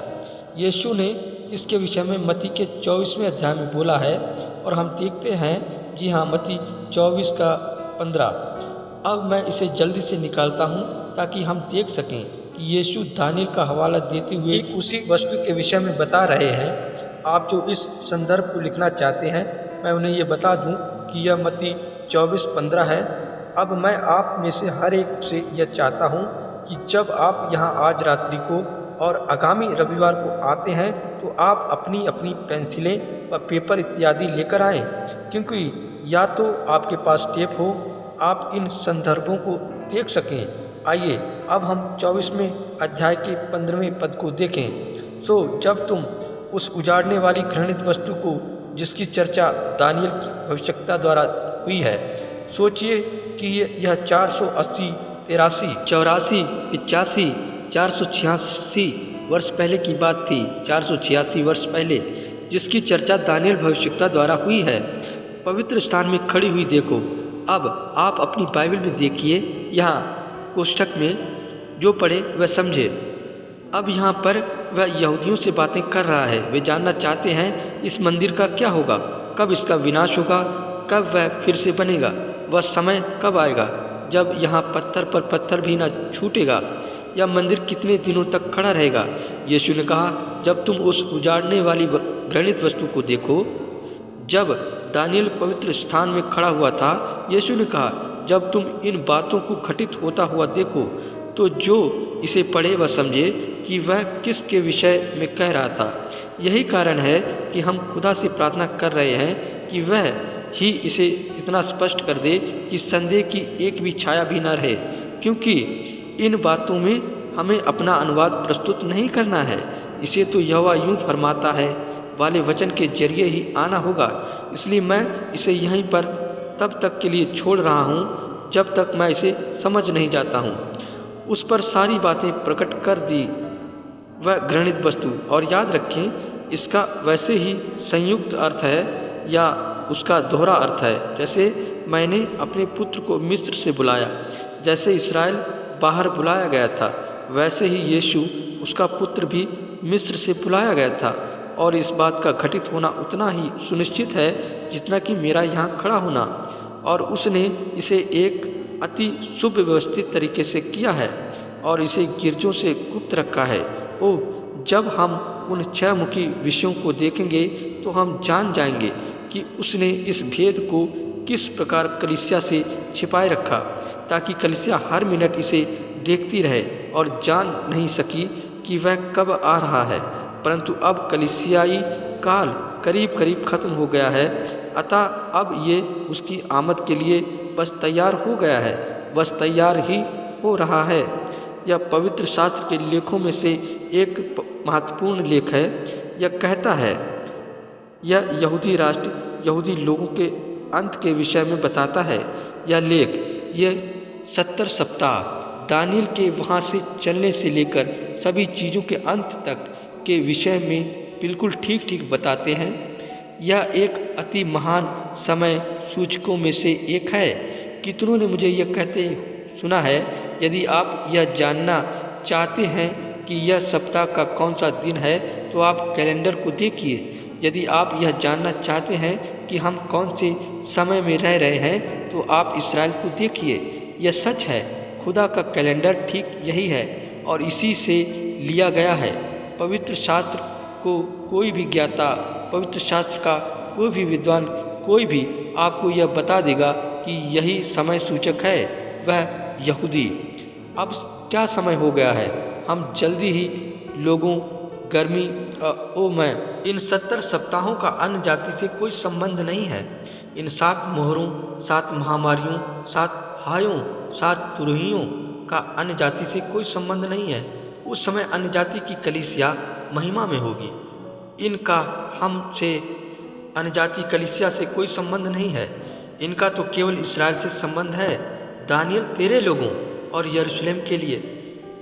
यीशु ने इसके विषय में मत्ती के 24वें अध्याय में बोला है, और हम देखते हैं, जी हाँ, मत्ती 24 का 15। अब मैं इसे जल्दी से निकालता हूँ ताकि हम देख सकें कि यीशु दानियल का हवाला देते हुए उसी वस्तु के विषय में बता रहे हैं। आप जो इस संदर्भ को लिखना चाहते हैं, मैं उन्हें ये बता दूं कि यह मत्ती 24:15 है। अब मैं आप में से हर एक से यह चाहता हूँ कि जब आप यहाँ आज रात्रि को और आगामी रविवार को आते हैं तो आप अपनी अपनी पेंसिलें व पेपर इत्यादि लेकर आएँ, क्योंकि या तो आपके पास टेप हो, आप इन संदर्भों को देख सकें। आइए अब हम 24वें अध्याय के 15वें पद को देखें। सो जब तुम उस उजाड़ने वाली घृणित वस्तु को, जिसकी चर्चा दानियल की भविष्यवक्ता द्वारा हुई है, सोचिए कि यह 480, 83, 84, 85, 486 वर्ष पहले की बात थी। 486 वर्ष पहले जिसकी चर्चा दानियल भविष्यवक्ता द्वारा हुई है। पवित्र स्थान में खड़ी हुई देखो। अब आप अपनी बाइबल में देखिए, यहाँ कोष्ठक में जो पढ़े वह समझे। अब यहाँ पर वह यहूदियों से बातें कर रहा है। वे जानना चाहते हैं इस मंदिर का क्या होगा, कब इसका विनाश होगा, कब वह फिर से बनेगा, वह समय कब आएगा जब यहाँ पत्थर पर पत्थर भी न छूटेगा, यह मंदिर कितने दिनों तक खड़ा रहेगा। यीशु ने कहा, जब तुम उस उजाड़ने वाली घृणित वस्तु को देखो। जब दानियल पवित्र स्थान में खड़ा हुआ था, यीशु ने कहा, जब तुम इन बातों को घटित होता हुआ देखो तो जो इसे पढ़े वह समझे कि वह किसके विषय में कह रहा था। यही कारण है कि हम खुदा से प्रार्थना कर रहे हैं कि वह ही इसे इतना स्पष्ट कर दे कि संदेह की एक भी छाया भी न रहे, क्योंकि इन बातों में हमें अपना अनुवाद प्रस्तुत नहीं करना है। इसे तो यहोवा यूँ फरमाता है वाले वचन के जरिए ही आना होगा। इसलिए मैं इसे यहीं पर तब तक के लिए छोड़ रहा हूँ जब तक मैं इसे समझ नहीं जाता हूँ। उस पर सारी बातें प्रकट कर दी वह घृणित वस्तु। और याद रखें, इसका वैसे ही संयुक्त अर्थ है या उसका दोहरा अर्थ है। जैसे मैंने अपने पुत्र को मिस्र से बुलाया, जैसे इस्राएल बाहर बुलाया गया था, वैसे ही यीशु उसका पुत्र भी मिस्र से बुलाया गया था। और इस बात का घटित होना उतना ही सुनिश्चित है जितना कि मेरा यहाँ खड़ा होना। और उसने इसे एक अति सुव्यवस्थित तरीके से किया है और इसे गिरजों से गुप्त रखा है। ओह, जब हम उन 6 मुखी विषयों को देखेंगे तो हम जान जाएंगे कि उसने इस भेद को किस प्रकार कलीसिया से छिपाए रखा, ताकि कलीसिया हर मिनट इसे देखती रहे और जान नहीं सकी कि वह कब आ रहा है। परंतु अब कलीसियाई काल करीब करीब खत्म हो गया है, अतः अब ये उसकी आमद के लिए बस तैयार हो गया है, बस तैयार ही हो रहा है। यह पवित्र शास्त्र के लेखों में से एक महत्वपूर्ण लेख है। यह कहता है, यह यहूदी राष्ट्र यहूदी लोगों के अंत के विषय में बताता है। यह लेख ये 70 सप्ताह दानियल के वहाँ से चलने से लेकर सभी चीज़ों के अंत तक के विषय में बिल्कुल ठीक ठीक बताते हैं। यह एक अति महान समय सूचकों में से एक है। कितनों ने मुझे यह कहते सुना है, यदि आप यह जानना चाहते हैं कि यह सप्ताह का कौन सा दिन है तो आप कैलेंडर को देखिए। यदि आप यह जानना चाहते हैं कि हम कौन से समय में रह रहे हैं तो आप इसराइल को देखिए। यह सच है, खुदा का कैलेंडर ठीक यही है और इसी से लिया गया है। पवित्र शास्त्र को कोई भी ज्ञाता, पवित्र शास्त्र का कोई भी विद्वान, कोई भी आपको यह बता देगा कि यही समय सूचक है, वह यहूदी। अब क्या समय हो गया है, हम जल्दी ही लोगों गर्मी मैं इन 70 सप्ताहों का अन्य जाति से कोई संबंध नहीं है। इन 7 मोहरों, 7 महामारियों, 7 हायों, 7 तुरहियों का अन्य जाति से कोई संबंध नहीं है। उस समय अन्य जाति की कलीसिया महिमा में होगी। इनका हमसे अन्य जाति कलीसिया से कोई संबंध नहीं है। इनका तो केवल इसराइल से संबंध है, दानियल तेरे लोगों और यरूशलेम के लिए।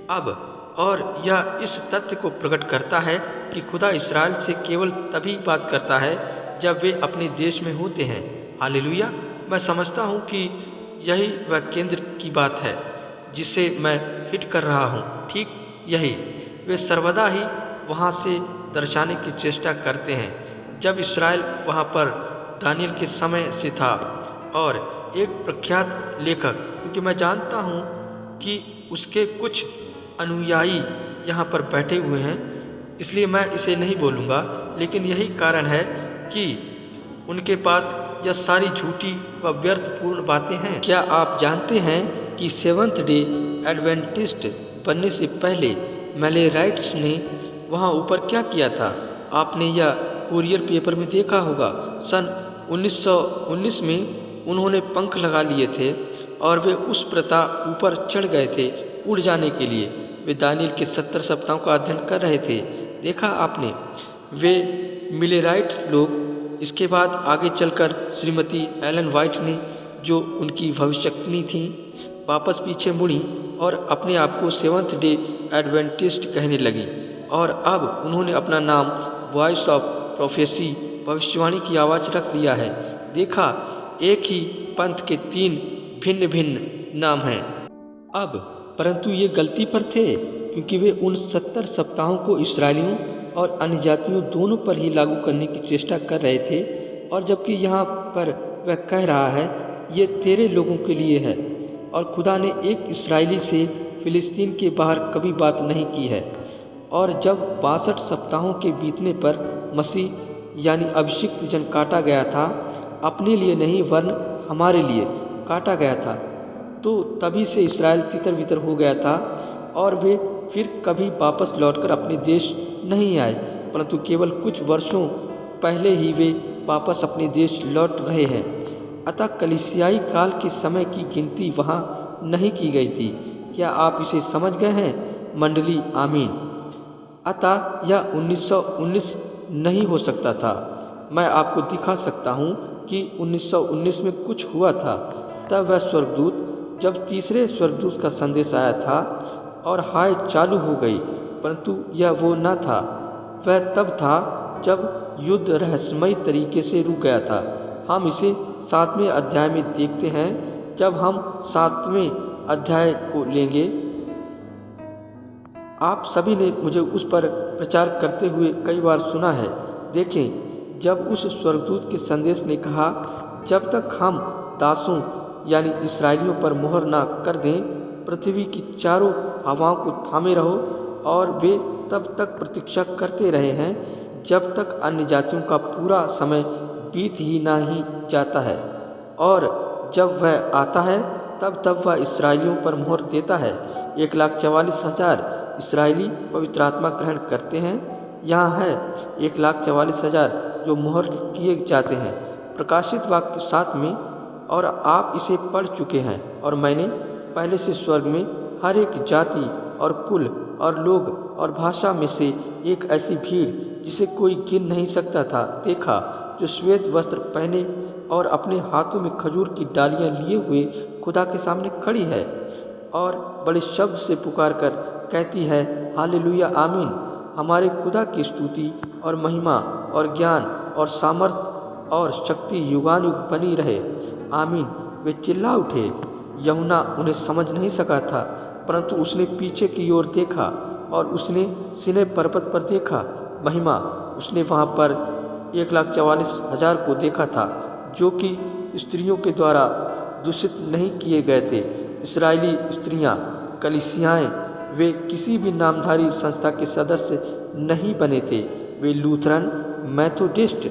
अब और यह इस तथ्य को प्रकट करता है कि खुदा इसराइल से केवल तभी बात करता है जब वे अपने देश में होते हैं। हालेलुया। मैं समझता हूँ कि यही वह केंद्र की बात है जिसे मैं हिट कर रहा हूँ। ठीक यही वे सर्वदा ही वहाँ से दर्शाने की चेष्टा करते हैं। जब इसराइल वहाँ पर दानियल के समय से था और एक प्रख्यात लेखक, क्योंकि मैं जानता हूँ कि उसके कुछ अनुयायी यहाँ पर बैठे हुए हैं, इसलिए मैं इसे नहीं बोलूँगा, लेकिन यही कारण है कि उनके पास यह सारी झूठी व व्यर्थपूर्ण बातें हैं। क्या आप जानते हैं कि सेवंथ डे एडवेंटिस्ट बनने से पहले मैलेराइट्स ने वहाँ ऊपर क्या किया था? आपने यह कुरियर पेपर में देखा होगा। सन 1919 में उन्होंने पंख लगा लिए थे और वे उस प्रथा ऊपर चढ़ गए थे उड़ जाने के लिए। वे दानियल के 70 सप्ताहों का अध्ययन कर रहे थे। देखा आपने, वे मिलेराइट लोग। इसके बाद आगे चलकर श्रीमती एलन वाइट ने, जो उनकी भविष्यवाणी थी, वापस पीछे मुड़ी और अपने आप को सेवंथ डे एडवेंटिस्ट कहने लगी और अब उन्होंने अपना नाम वॉइस ऑफ प्रोफेसी, भविष्यवाणी की आवाज़ रख लिया है। देखा, एक ही पंथ के 3 भिन्न भिन्न नाम हैं। अब परंतु ये गलती पर थे, क्योंकि वे उन 70 सप्ताहों को इसराइलियों और अन्य जातियों दोनों पर ही लागू करने की चेष्टा कर रहे थे। और जबकि यहाँ पर वह कह रहा है, ये तेरे लोगों के लिए है, और खुदा ने एक इसराइली से फिलिस्तीन के बाहर कभी बात नहीं की है। और जब 62 सप्ताहों के बीतने पर मसीह यानी अभिषिक्त जन काटा गया था, अपने लिए नहीं वरन हमारे लिए काटा गया था, तो तभी से इसराइल तितर बितर हो गया था और वे फिर कभी वापस लौटकर अपने देश नहीं आए, परंतु केवल कुछ वर्षों पहले ही वे वापस अपने देश लौट रहे हैं। अतः कलीसियाई काल के समय की गिनती वहाँ नहीं की गई थी। क्या आप इसे समझ गए हैं मंडली? आमीन। अतः यह 1919 नहीं हो सकता था। मैं आपको दिखा सकता हूँ कि 1919 में कुछ हुआ था। तब वह स्वर्गदूत, जब तीसरे स्वर्गदूत का संदेश आया था और हाय चालू हो गई, परंतु यह वो न था। वह तब था जब युद्ध रहस्यमय तरीके से रुक गया था। हम इसे 7वें अध्याय में देखते हैं। जब हम 7वें अध्याय को लेंगे, आप सभी ने मुझे उस पर प्रचार करते हुए कई बार सुना है। देखें, जब उस स्वर्गदूत के संदेश ने कहा, जब तक हम दासों यानी इसराइलियों पर मोहर ना कर दें, पृथ्वी की चारों हवाओं को थामे रहो और वे तब तक प्रतीक्षा करते रहे हैं जब तक अन्य जातियों का पूरा समय बीत ही नहीं जाता है, और जब वह आता है तब वह इसराइलियों पर मोहर देता है। 1,44,000 इसराइली पवित्र आत्मा ग्रहण करते हैं। यहाँ है 1,44,000 जो मोहर किए जाते हैं। प्रकाशित वाक्य 7 में, और आप इसे पढ़ चुके हैं, और मैंने पहले से स्वर्ग में हर एक जाति और कुल और लोग और भाषा में से एक ऐसी भीड़ जिसे कोई गिन नहीं सकता था देखा, जो श्वेत वस्त्र पहने और अपने हाथों में खजूर की डालियां लिए हुए खुदा के सामने खड़ी है, और बड़े शब्द से पुकार कर कहती है, हालेलुया, आमीन। हमारे खुदा की स्तुति और महिमा और ज्ञान और सामर्थ और शक्ति युगानुग बनी रहे, आमीन। वे चिल्ला उठे। यूहन्ना उन्हें समझ नहीं सका था, परंतु उसने पीछे की ओर देखा और उसने सीनै पर्वत पर देखा महिमा। उसने वहाँ पर 1,44,000 को देखा था, जो कि स्त्रियों के द्वारा दूषित नहीं किए गए थे। इस्राएली स्त्रियां, कलीसियाएं, वे किसी भी नामधारी संस्था के सदस्य नहीं बने थे। वे लूथरन, मेथोडिस्ट,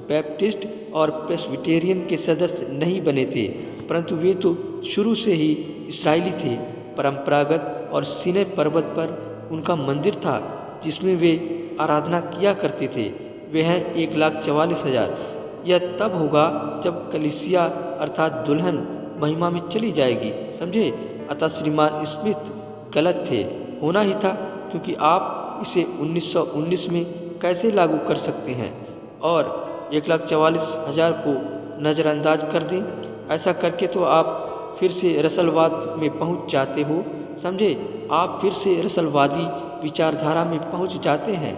बैप्टिस्ट और प्रेस्बिटेरियन के सदस्य नहीं बने थे, परंतु वे तो शुरू से ही इस्राएली थे। परंपरागत और सीनै पर्वत पर उनका मंदिर था जिसमें वे आराधना किया करते थे। वे हैं 1,44,000। यह तब होगा जब कलीसिया अर्थात दुल्हन महिमा में चली जाएगी, समझे। अतः श्रीमान स्मिथ गलत थे, होना ही था, क्योंकि आप इसे 1919 में कैसे लागू कर सकते हैं और 1,44,000 को नज़रअंदाज कर दें। ऐसा करके तो आप फिर से रसलवाद में पहुंच जाते हो, समझे। आप फिर से रसलवादी विचारधारा में पहुंच जाते हैं,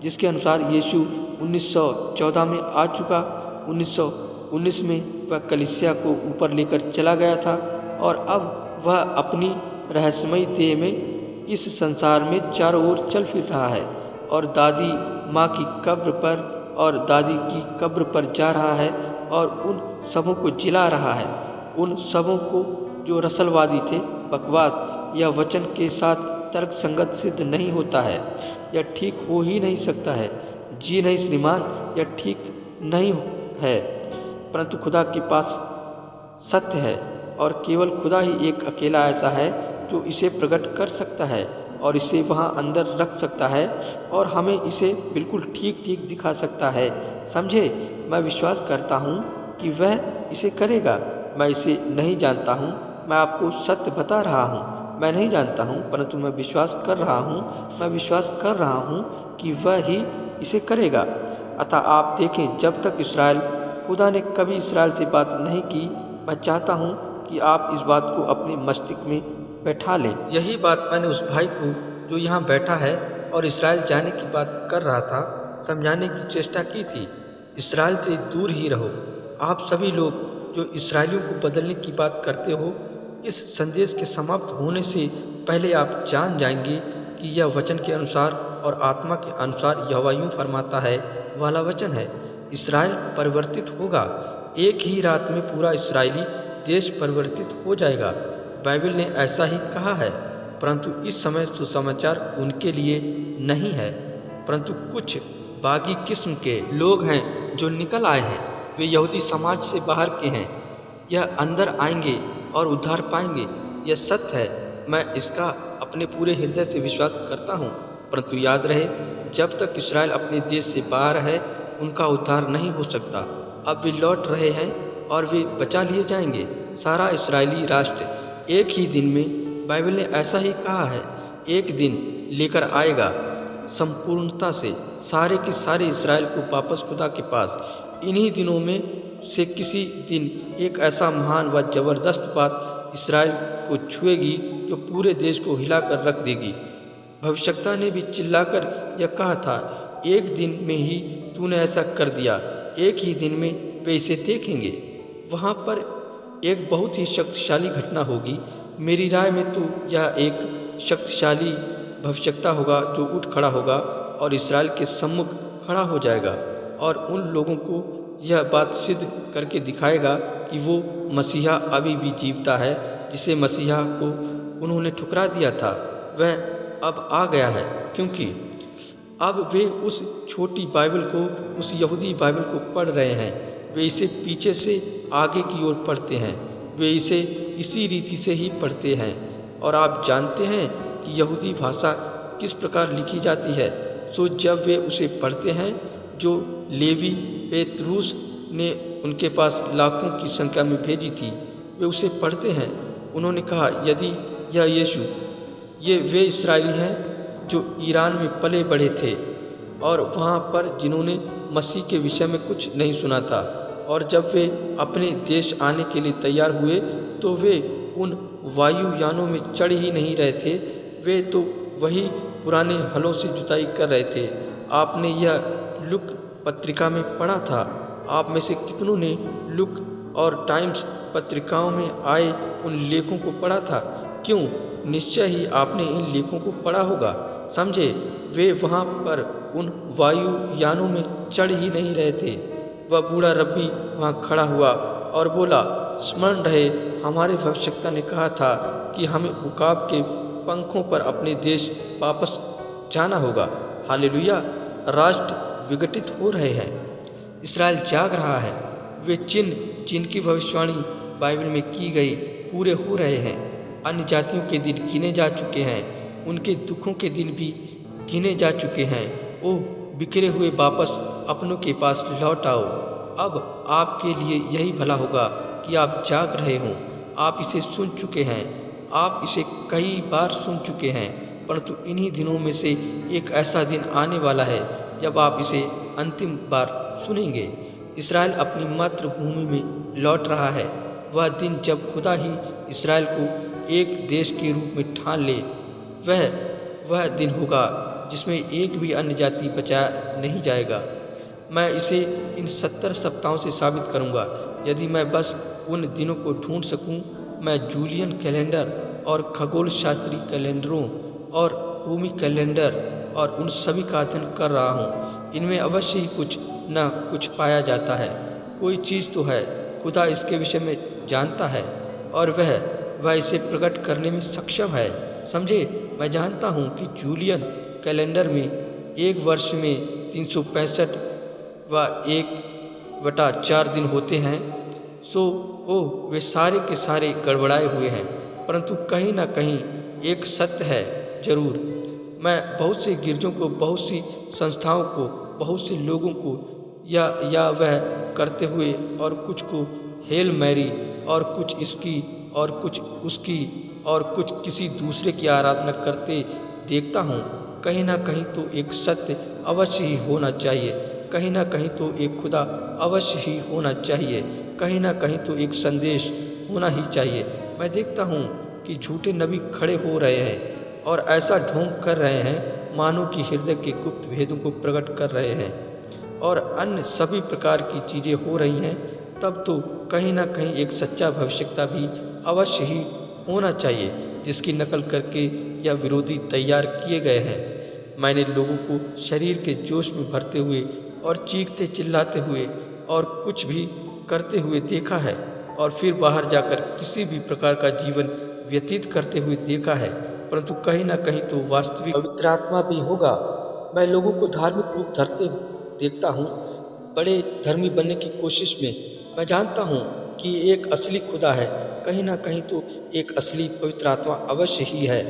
जिसके अनुसार यीशु 1914 में आ चुका। 1919 में वह कलीसिया को ऊपर लेकर चला गया था, और अब वह अपनी रहस्यमयी देह में इस संसार में चारों ओर चल फिर रहा है, और दादी माँ की कब्र पर और दादी की कब्र पर जा रहा है और उन सबों को जिला रहा है, उन सबों को जो रसलवादी थे। बकवास। यह वचन के साथ तर्क संगत सिद्ध नहीं होता है। यह ठीक हो ही नहीं सकता है। जी नहीं श्रीमान, यह ठीक नहीं है, परंतु खुदा के पास सत्य है, और केवल खुदा ही एक अकेला ऐसा है जो इसे प्रकट कर सकता है और इसे वहाँ अंदर रख सकता है और हमें इसे बिल्कुल ठीक ठीक दिखा सकता है, समझे। मैं विश्वास करता हूँ कि वह इसे करेगा। मैं इसे नहीं जानता हूँ, मैं आपको सत्य बता रहा हूँ। मैं नहीं जानता हूँ, परंतु मैं विश्वास कर रहा हूँ, मैं विश्वास कर रहा हूँ कि वह ही इसे करेगा। अतः आप देखें, जब तक इसराइल, खुदा ने कभी इसराइल से बात नहीं की। मैं चाहता हूँ कि आप इस बात को अपने मस्तिष्क में बैठा लें। यही बात मैंने उस भाई को जो यहाँ बैठा है और इसराइल जाने की बात कर रहा था समझाने की चेष्टा की थी। इसराइल से दूर ही रहो। आप सभी लोग जो इसराइलियों को बदलने की बात करते हो, इस संदेश के समाप्त होने से पहले आप जान जाएंगे कि यह वचन के अनुसार और आत्मा के अनुसार यहोवा यूं फरमाता है वाला वचन है। इसराइल परिवर्तित होगा। एक ही रात में पूरा इस्राएली देश परिवर्तित हो जाएगा। बाइबल ने ऐसा ही कहा है, परंतु इस समय सुसमाचार उनके लिए नहीं है, परंतु कुछ बागी किस्म के लोग हैं जो निकल आए हैं। वे यहूदी समाज से बाहर के हैं। यह अंदर आएंगे और उद्धार पाएंगे। यह सत्य है। मैं इसका अपने पूरे हृदय से विश्वास करता हूँ, परंतु याद रहे, जब तक इसराइल अपने देश से बाहर है उनका उद्धार नहीं हो सकता। अब वे लौट रहे हैं और वे बचा लिए जाएंगे, सारा इस्राएली राष्ट्र एक ही दिन में। बाइबल ने ऐसा ही कहा है, एक दिन लेकर आएगा संपूर्णता से सारे के सारे इस्राएल को वापस खुदा के पास। इन्हीं दिनों में से किसी दिन एक ऐसा महान व जबरदस्त बात इस्राएल को छुएगी जो पूरे देश को हिलाकर रख देगी। भविष्यवक्ता ने भी चिल्लाकर यह कहा था, एक दिन में ही तूने ऐसा कर दिया, एक ही दिन में वे इसे देखेंगे। वहाँ पर एक बहुत ही शक्तिशाली घटना होगी। मेरी राय में तो यह एक शक्तिशाली भविष्यवक्ता होगा जो उठ खड़ा होगा और इस्राएल के सम्मुख खड़ा हो जाएगा और उन लोगों को यह बात सिद्ध करके दिखाएगा कि वो मसीहा अभी भी जीवता है, जिसे मसीहा को उन्होंने ठुकरा दिया था वह अब आ गया है। क्योंकि अब वे उस छोटी बाइबल को, उस यहूदी बाइबल को पढ़ रहे हैं। वे इसे पीछे से आगे की ओर पढ़ते हैं। वे इसे इसी रीति से ही पढ़ते हैं। और आप जानते हैं कि यहूदी भाषा किस प्रकार लिखी जाती है। सो जब वे उसे पढ़ते हैं, जो लेवी पेतरूस ने उनके पास लाखों की संख्या में भेजी थी, वे उसे पढ़ते हैं। उन्होंने कहा, यदि यह यीशु, ये वे इस्राएली हैं जो ईरान में पले बढ़े थे और वहाँ पर जिन्होंने मसीह के विषय में कुछ नहीं सुना था, और जब वे अपने देश आने के लिए तैयार हुए तो वे उन वायुयानों में चढ़ ही नहीं रहे थे। वे तो वही पुराने हलों से जुताई कर रहे थे। आपने यह लुक पत्रिका में पढ़ा था। आप में से कितनों ने लुक और टाइम्स पत्रिकाओं में आए उन लेखों को पढ़ा था? क्यों, निश्चय ही आपने इन लेखों को पढ़ा होगा। समझे, वे वहाँ पर उन वायुयानों में चढ़ ही नहीं रहे थे। वह बूढ़ा रब्बी वहाँ खड़ा हुआ और बोला, स्मरण रहे, हमारे भविष्यवक्ता ने कहा था कि हमें उकाब के पंखों पर अपने देश वापस जाना होगा। हालेलुया। राष्ट्र विघटित हो रहे हैं, इस्राएल जाग रहा है। वे चिन्ह जिनकी भविष्यवाणी बाइबल में की गई पूरे हो रहे हैं। अन्य जातियों के दिन गिने जा चुके हैं, उनके दुखों के दिन भी गिने जा चुके हैं। ओ बिखरे हुए, वापस अपनों के पास लौट आओ। अब आपके लिए यही भला होगा कि आप जाग रहे हों। आप इसे सुन चुके हैं, आप इसे कई बार सुन चुके हैं, परंतु इन्हीं दिनों में से एक ऐसा दिन आने वाला है जब आप इसे अंतिम बार सुनेंगे। इस्राएल अपनी मातृभूमि में लौट रहा है। वह दिन जब खुदा ही इस्राएल को एक देश के रूप में ठान ले, वह दिन होगा जिसमें एक भी अन्य जाति बचाया नहीं जाएगा। मैं इसे इन 70 सप्ताहों से साबित करूंगा। यदि मैं बस उन दिनों को ढूंढ सकूं, मैं जूलियन कैलेंडर और खगोल शास्त्री कैलेंडरों और रोमी कैलेंडर और उन सभी का अध्ययन कर रहा हूँ। इनमें अवश्य ही कुछ न कुछ पाया जाता है। कोई चीज़ तो है, खुदा इसके विषय में जानता है और वह इसे प्रकट करने में सक्षम है। समझे, मैं जानता हूँ कि जूलियन कैलेंडर में एक वर्ष में 365 व 1/4 दिन होते हैं। वे सारे के सारे गड़बड़ाए हुए हैं, परंतु कहीं ना कहीं एक सत्य है जरूर। मैं बहुत से गिरजों को, बहुत सी संस्थाओं को, बहुत से लोगों को या वह करते हुए, और कुछ को हेल मैरी, और कुछ इसकी और कुछ उसकी और कुछ किसी दूसरे की आराधना करते देखता हूँ। कहीं ना कहीं तो एक सत्य अवश्य ही होना चाहिए, कहीं ना कहीं तो एक खुदा अवश्य ही होना चाहिए, कहीं ना कहीं तो एक संदेश होना ही चाहिए। मैं देखता हूँ कि झूठे नबी खड़े हो रहे हैं और ऐसा ढोंग कर रहे हैं मानो कि हृदय के गुप्त भेदों को प्रकट कर रहे हैं, और अन्य सभी प्रकार की चीज़ें हो रही हैं। तब तो कहीं ना कहीं एक सच्चा भविष्यवक्ता भी अवश्य ही होना चाहिए, जिसकी नकल करके यह विरोधी तैयार किए गए हैं। मैंने लोगों को शरीर के जोश में भरते हुए और चीखते चिल्लाते हुए और कुछ भी करते हुए देखा है, और फिर बाहर जाकर किसी भी प्रकार का जीवन व्यतीत करते हुए देखा है, परंतु कहीं ना कहीं तो वास्तविक पवित्र आत्मा भी होगा। मैं लोगों को धार्मिक रूप धरते देखता हूँ, बड़े धर्मी बनने की कोशिश में। मैं जानता हूँ कि एक असली खुदा है, कहीं ना कहीं तो एक असली पवित्र आत्मा अवश्य ही है,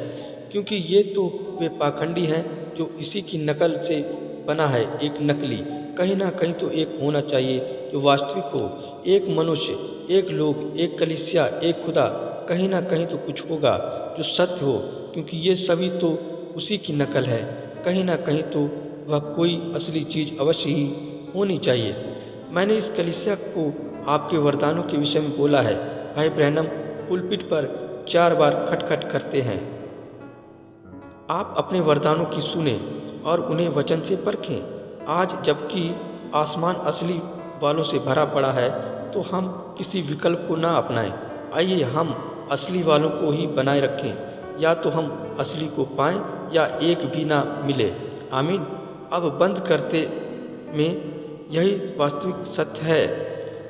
क्योंकि ये तो वे पाखंडी हैं जो इसी की नकल से बना है एक नकली। कहीं ना कहीं तो एक होना चाहिए जो वास्तविक हो, एक मनुष्य, एक लोग, एक कलीसिया, एक खुदा। कहीं ना कहीं तो कुछ होगा जो सत्य हो, क्योंकि ये सभी तो उसी की नकल है। कहीं ना कहीं तो वह कोई असली चीज़ अवश्य ही होनी चाहिए। मैंने इस कलीसिया को आपके वरदानों के विषय में बोला है। भाई ब्रैनम पुलपिट पर 4 बार खटखट करते हैं। आप अपने वरदानों की सुने और उन्हें वचन से परखें। आज जबकि आसमान असली वालों से भरा पड़ा है, तो हम किसी विकल्प को ना अपनाएं। आइए हम असली वालों को ही बनाए रखें, या तो हम असली को पाएं या एक भी ना मिले। आमीन। अब बंद करते में यही वास्तविक सत्य है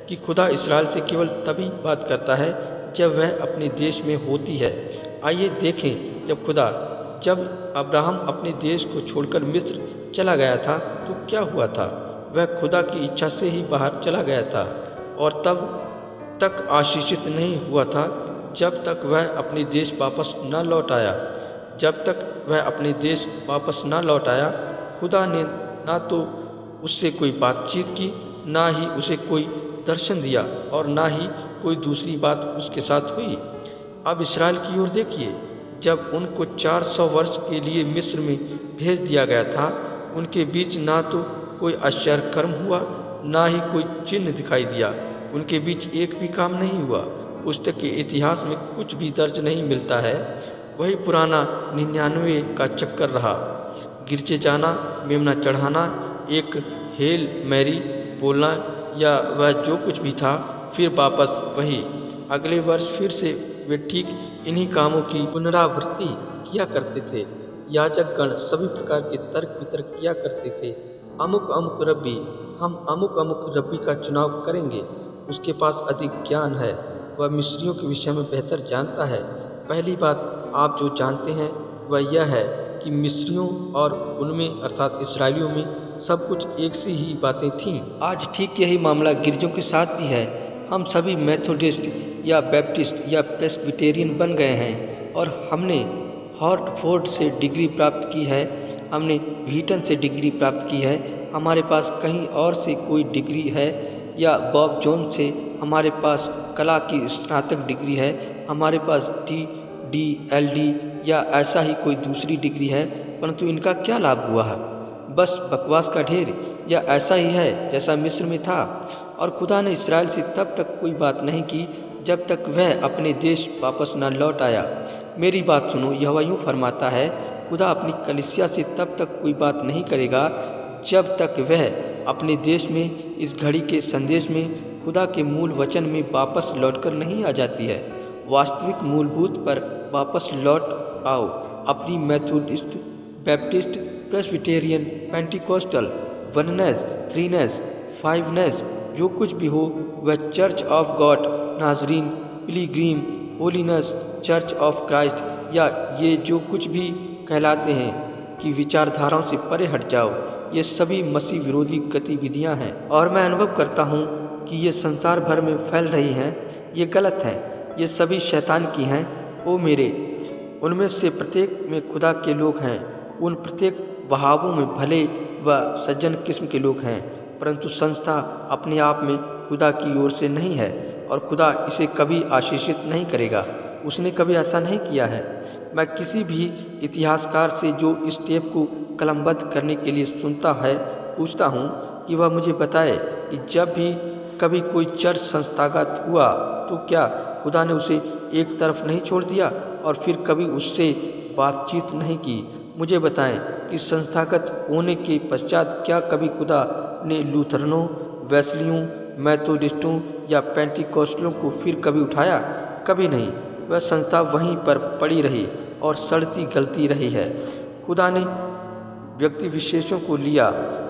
कि खुदा इस्राएल से केवल तभी बात करता है जब वह अपने देश में होती है। आइए देखें, जब अब्राहम अपने देश को छोड़कर मिस्र चला गया था तो क्या हुआ था? वह खुदा की इच्छा से ही बाहर चला गया था और तब तक आशीषित नहीं हुआ था जब तक वह अपने देश वापस न लौट आया। जब तक वह अपने देश वापस न लौट आया, खुदा ने ना तो उससे कोई बातचीत की, ना ही उसे कोई दर्शन दिया और ना ही कोई दूसरी बात उसके साथ हुई। अब इस्राएल की ओर देखिए। जब उनको 400 वर्ष के लिए मिस्र में भेज दिया गया था, उनके बीच ना तो कोई आश्चर्य कर्म हुआ, ना ही कोई चिन्ह दिखाई दिया। उनके बीच एक भी काम नहीं हुआ। पुस्तक के इतिहास में कुछ भी दर्ज नहीं मिलता है। वही पुराना 99 का चक्कर रहा। गिरजे जाना, मेमना चढ़ाना, एक हेल मैरी बोलना या वह जो कुछ भी था, फिर वापस वही। अगले वर्ष फिर से वे ठीक इन्हीं कामों की पुनरावृत्ति किया करते थे। याजक गण सभी प्रकार के तर्क वितर्क किया करते थे। अमुक अमुक रब्बी, हम अमुक अमुक रब्बी का चुनाव करेंगे, उसके पास अधिक ज्ञान है, वह मिस्रियों के विषय में बेहतर जानता है। पहली बात आप जो जानते हैं वह यह है कि मिस्रियों और उनमें अर्थात इस्राएलियों में सब कुछ एक सी ही बातें थीं। आज ठीक यही मामला गिरजों के साथ भी है। हम सभी मेथोडिस्ट या बैप्टिस्ट या प्रेस्बिटेरियन बन गए हैं और हमने हॉर्टफोर्ड से डिग्री प्राप्त की है, हमने व्हीटन से डिग्री प्राप्त की है, हमारे पास कहीं और से कोई डिग्री है, या बॉब जोन्स से हमारे पास कला की स्नातक डिग्री है, हमारे पास DD, LD या ऐसा ही कोई दूसरी डिग्री है, परंतु इनका क्या लाभ हुआ है? बस बकवास का ढेर। या ऐसा ही है जैसा मिस्र में था। और खुदा ने इसराइल से तब तक कोई बात नहीं की जब तक वह अपने देश वापस न लौट आया। मेरी बात सुनो, यहोवा यूँ फरमाता है, खुदा अपनी कलीसिया से तब तक कोई बात नहीं करेगा जब तक वह अपने देश में इस घड़ी के संदेश में खुदा के मूल वचन में वापस लौटकर नहीं आ जाती है। वास्तविक मूलभूत पर वापस लौट आओ। अपनी Methodist, Baptist, Presbyterian, Pentecostal, oneness, threeness, fiveness जो कुछ भी हो, वह church of God, Nazarene, pilgrim, holiness, church of Christ या ये जो कुछ भी कहलाते हैं कि विचारधाराओं से परे हट जाओ, ये सभी मसीह विरोधी गतिविधियां हैं और मैं अनुभव करता हूँ कि ये संसार भर में फैल रही हैं। ये गलत हैं, ये सभी शैतान की हैं। ओ मेरे, उनमें से प्रत्येक में खुदा के लोग हैं। उन प्रत्येक वहावों में भले व सज्जन किस्म के लोग हैं, परंतु संस्था अपने आप में खुदा की ओर से नहीं है और खुदा इसे कभी आशीषित नहीं करेगा। उसने कभी ऐसा नहीं किया है। मैं किसी भी इतिहासकार से जो इस टेप को कलमबद्ध करने के लिए सुनता है, पूछता हूँ कि वह मुझे बताए कि जब भी कभी कोई चर्च संस्थागत हुआ तो क्या खुदा ने उसे एक तरफ नहीं छोड़ दिया और फिर कभी उससे बातचीत नहीं की। मुझे बताएं कि संस्थागत होने के पश्चात क्या कभी खुदा ने लूथरनों, वेस्लियों, मेथोडिस्टों या पेंटिकोस्टलों को फिर कभी उठाया? कभी नहीं। वह संस्था वहीं पर पड़ी रही और सड़ती गलती रही है। खुदा ने व्यक्ति विशेषों को लिया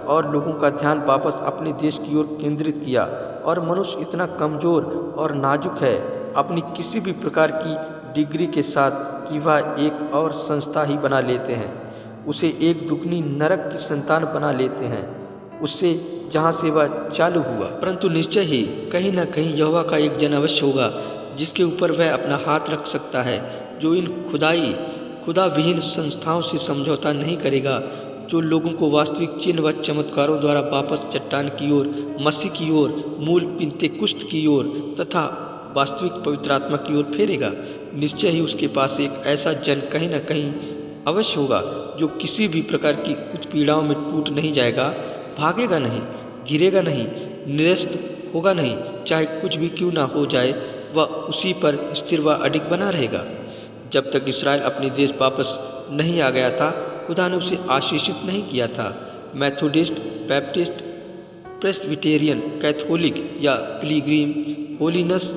और लोगों का ध्यान वापस अपने देश की ओर केंद्रित किया और मनुष्य इतना कमज़ोर और नाजुक है अपनी किसी भी प्रकार की डिग्री के साथ कि वह एक और संस्था ही बना लेते हैं, उसे एक दुगनी नरक की संतान बना लेते हैं उससे जहाँ से वह चालू हुआ। परंतु निश्चय ही कहीं न कहीं यहोवा का एक जन अवश्य होगा जिसके ऊपर वह अपना हाथ रख सकता है, जो इन खुदा विहीन संस्थाओं से समझौता नहीं करेगा, जो लोगों को वास्तविक चिन्ह व चमत्कारों द्वारा वापस चट्टान की ओर, मसीह की ओर, मूल पिन्तेकुस्त की ओर तथा वास्तविक पवित्र आत्मा की ओर फेरेगा। निश्चय ही उसके पास एक ऐसा जन कहीं न कहीं अवश्य होगा जो किसी भी प्रकार की उत्पीड़ाओं में टूट नहीं जाएगा, भागेगा नहीं, गिरेगा नहीं, निरस्त होगा नहीं, चाहे कुछ भी क्यों ना हो जाए, वह उसी पर स्थिर व अडिग बना रहेगा। जब तक इस्राएल अपने देश वापस नहीं आ गया था, खुदा ने उसे आशीषित नहीं किया था। मेथोडिस्ट, बैप्टिस्ट, प्रेस्बिटेरियन, कैथोलिक या पिलग्रिम, होलीनेस,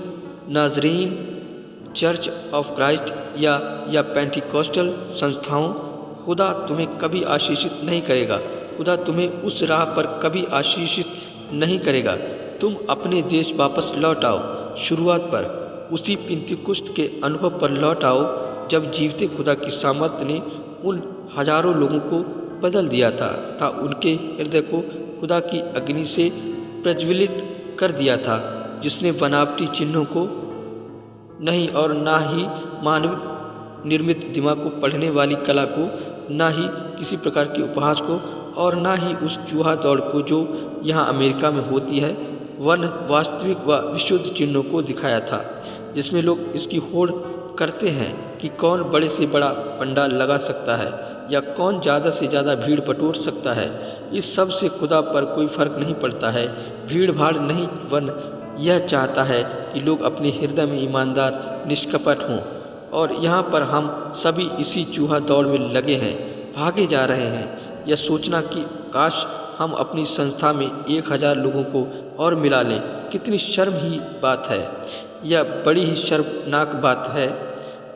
नाजरीन, चर्च ऑफ क्राइस्ट या पेंटिकोस्टल संस्थाओं, खुदा तुम्हें कभी आशीषित नहीं करेगा। खुदा तुम्हें उस राह पर कभी आशीषित नहीं करेगा। तुम अपने देश वापस लौट आओ, शुरुआत पर उसी पिन्तेकुस्त के अनुभव पर लौट आओ जब जीवते खुदा की सामर्थ्य ने उन हजारों लोगों को बदल दिया था तथा उनके हृदय को खुदा की अग्नि से प्रज्वलित कर दिया था, जिसने बनावटी चिन्हों को नहीं और ना ही मानव निर्मित दिमाग को पढ़ने वाली कला को, ना ही किसी प्रकार के उपहास को और ना ही उस चूहा दौड़ को जो यहाँ अमेरिका में होती है, वन वास्तविक व विशुद्ध चिन्हों को दिखाया था, जिसमें लोग इसकी होड़ करते हैं कि कौन बड़े से बड़ा पंडाल लगा सकता है या कौन ज़्यादा से ज़्यादा भीड़ बटोर सकता है। इस सब से खुदा पर कोई फर्क नहीं पड़ता है। भीड़ भाड़ नहीं, वन यह चाहता है कि लोग अपने हृदय में ईमानदार निष्कपट हों। और यहाँ पर हम सभी इसी चूहा दौड़ में लगे हैं, भागे जा रहे हैं। यह सोचना कि काश हम अपनी संस्था में 1000 लोगों को और मिला लें, कितनी शर्म ही बात है। यह बड़ी ही शर्मनाक बात है।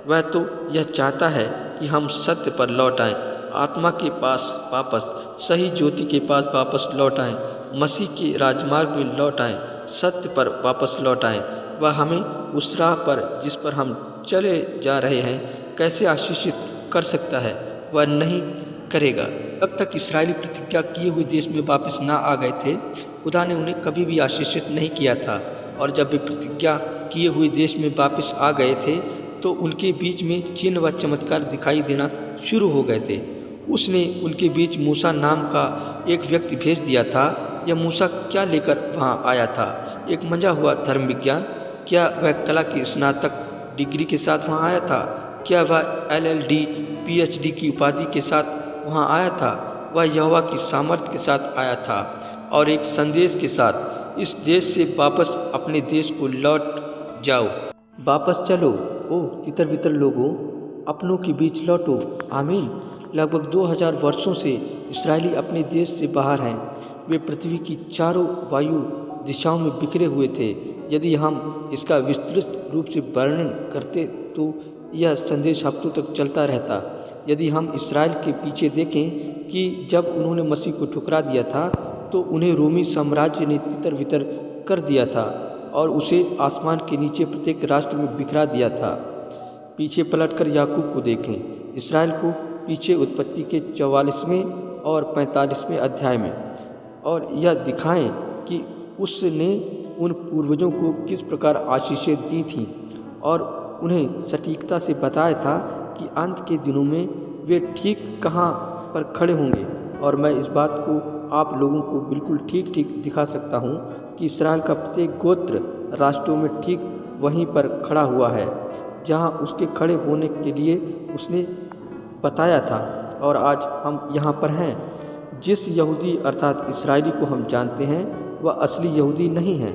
वह तो यह चाहता है कि हम सत्य पर लौट आएं, आत्मा के पास वापस, सही ज्योति के पास वापस लौट आएं, मसीह के राजमार्ग में लौट आएं, सत्य पर वापस लौट आएं। वह हमें उस राह पर जिस पर हम चले जा रहे हैं कैसे आशीषित कर सकता है? वह नहीं करेगा। अब तक इस्राएली प्रतिज्ञा किए हुए देश में वापस ना आ गए थे, खुदा ने उन्हें कभी भी आशीषित नहीं किया था। और जब वे प्रतिज्ञा किए हुए देश में वापस आ गए थे तो उनके बीच में चिन्ह व चमत्कार दिखाई देना शुरू हो गए थे। उसने उनके बीच मूसा नाम का एक व्यक्ति भेज दिया था। यह मूसा क्या लेकर वहाँ आया था? एक मंजा हुआ धर्म विज्ञान? क्या वह कला की स्नातक डिग्री के साथ वहाँ आया था? क्या वह LLD PhD की उपाधि के साथ वहाँ आया था? वह यहोवा की सामर्थ्य के साथ आया था और एक संदेश के साथ, इस देश से वापस अपने देश को लौट जाओ, वापस चलो ओ तितर बितर लोगों, अपनों के बीच लौटो। आमीन। लगभग 2000 वर्षों से इस्राएली अपने देश से बाहर हैं। वे पृथ्वी की चारों वायु दिशाओं में बिखरे हुए थे। यदि हम इसका विस्तृत रूप से वर्णन करते तो यह संदेश हफ्तों तक चलता रहता। यदि हम इस्राएल के पीछे देखें कि जब उन्होंने मसीह को ठुकरा दिया था तो उन्हें रोमी साम्राज्य ने तितर बितर कर दिया था और उसे आसमान के नीचे प्रत्येक राष्ट्र में बिखरा दिया था। पीछे पलटकर याकूब को देखें, इस्राएल को पीछे उत्पत्ति के 44वें और 45वें अध्याय में, और यह दिखाएं कि उसने उन पूर्वजों को किस प्रकार आशीषें दी थीं और उन्हें सटीकता से बताया था कि अंत के दिनों में वे ठीक कहाँ पर खड़े होंगे। और मैं इस बात को आप लोगों को बिल्कुल ठीक ठीक दिखा सकता हूँ कि इस्राएल का प्रत्येक गोत्र राष्ट्रों में ठीक वहीं पर खड़ा हुआ है जहाँ उसके खड़े होने के लिए उसने बताया था। और आज हम यहाँ पर हैं। जिस यहूदी अर्थात इस्राएली को हम जानते हैं वह असली यहूदी नहीं है।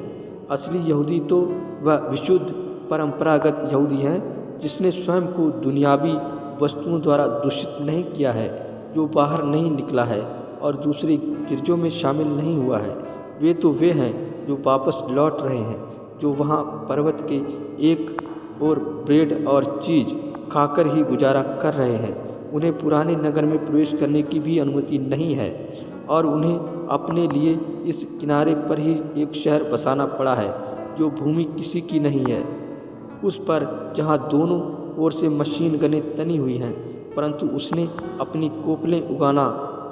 असली यहूदी तो वह विशुद्ध परंपरागत यहूदी है जिसने स्वयं को दुनियावी वस्तुओं द्वारा दूषित नहीं किया है, जो बाहर नहीं निकला है और दूसरे गिरजों में शामिल नहीं हुआ है। वे तो वे हैं जो वापस लौट रहे हैं, जो वहाँ पर्वत के एक और ब्रेड और चीज़ खाकर ही गुजारा कर रहे हैं। उन्हें पुराने नगर में प्रवेश करने की भी अनुमति नहीं है और उन्हें अपने लिए इस किनारे पर ही एक शहर बसाना पड़ा है जो भूमि किसी की नहीं है, उस पर जहाँ दोनों ओर से मशीन गनें तनी हुई हैं, परंतु उसने अपनी कोपलें उगाना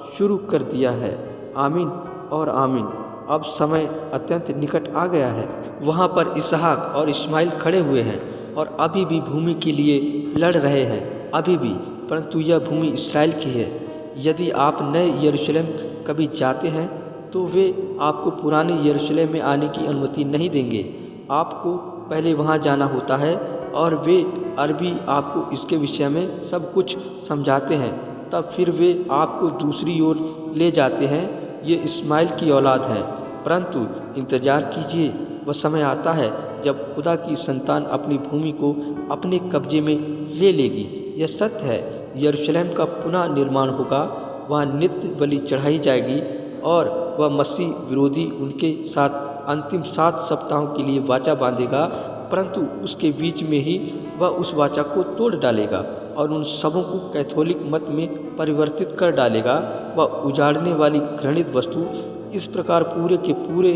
शुरू कर दिया है। आमीन और आमीन। अब समय अत्यंत निकट आ गया है। वहाँ पर इसहाक और इस्माइल खड़े हुए हैं और अभी भी भूमि के लिए लड़ रहे हैं, अभी भी, परंतु यह भूमि इस्राएल की है। यदि आप नए यरूशलेम कभी जाते हैं तो वे आपको पुराने यरूशलेम में आने की अनुमति नहीं देंगे। आपको पहले वहाँ जाना होता है और वे अरबी आपको इसके विषय में सब कुछ समझाते हैं, तब फिर वे आपको दूसरी ओर ले जाते हैं। ये इस्माइल की औलाद हैं, परंतु इंतज़ार कीजिए, वह समय आता है जब खुदा की संतान अपनी भूमि को अपने कब्जे में ले लेगी। यह सत्य है। यरूशलेम का पुनः निर्माण होगा, वहाँ नित्य बलि चढ़ाई जाएगी और वह मसीह विरोधी उनके साथ अंतिम 7 सप्ताहों के लिए वाचा बांधेगा, परंतु उसके बीच में ही वह उस वाचा को तोड़ डालेगा और उन सबों को कैथोलिक मत में परिवर्तित कर डालेगा। वह उजाड़ने वाली घृणित वस्तु इस प्रकार पूरे के पूरे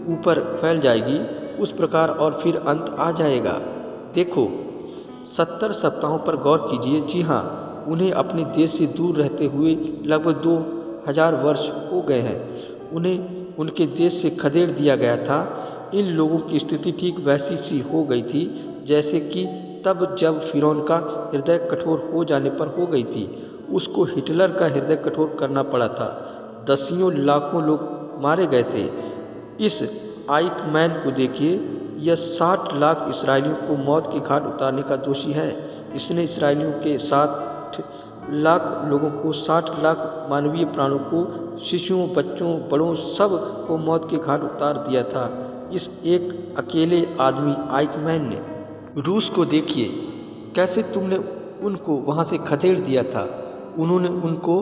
ऊपर फैल जाएगी, उस प्रकार और फिर अंत आ जाएगा। देखो, 70 सप्ताहों पर गौर कीजिए। जी हाँ, उन्हें अपने देश से दूर रहते हुए लगभग 2000 वर्ष हो गए हैं। उन्हें उनके देश से खदेड़ दिया गया था। इन लोगों की स्थिति ठीक वैसी सी हो गई थी जैसे कि तब जब फिरौन का हृदय कठोर हो जाने पर हो गई थी। उसको हिटलर का हृदय कठोर करना पड़ा था। दसियों लाखों लोग मारे गए थे। इस आइकमैन को देखिए, यह 60 लाख इसराइलियों को मौत के घाट उतारने का दोषी है। इसने इसराइलियों के 60 लाख लोगों को, 60 लाख मानवीय प्राणों को, शिशुओं, बच्चों, बड़ों, सब को मौत के घाट उतार दिया था इस एक अकेले आदमी आइकमैन ने। रूस को देखिए, कैसे तुमने उनको वहाँ से खदेड़ दिया था। उन्होंने उनको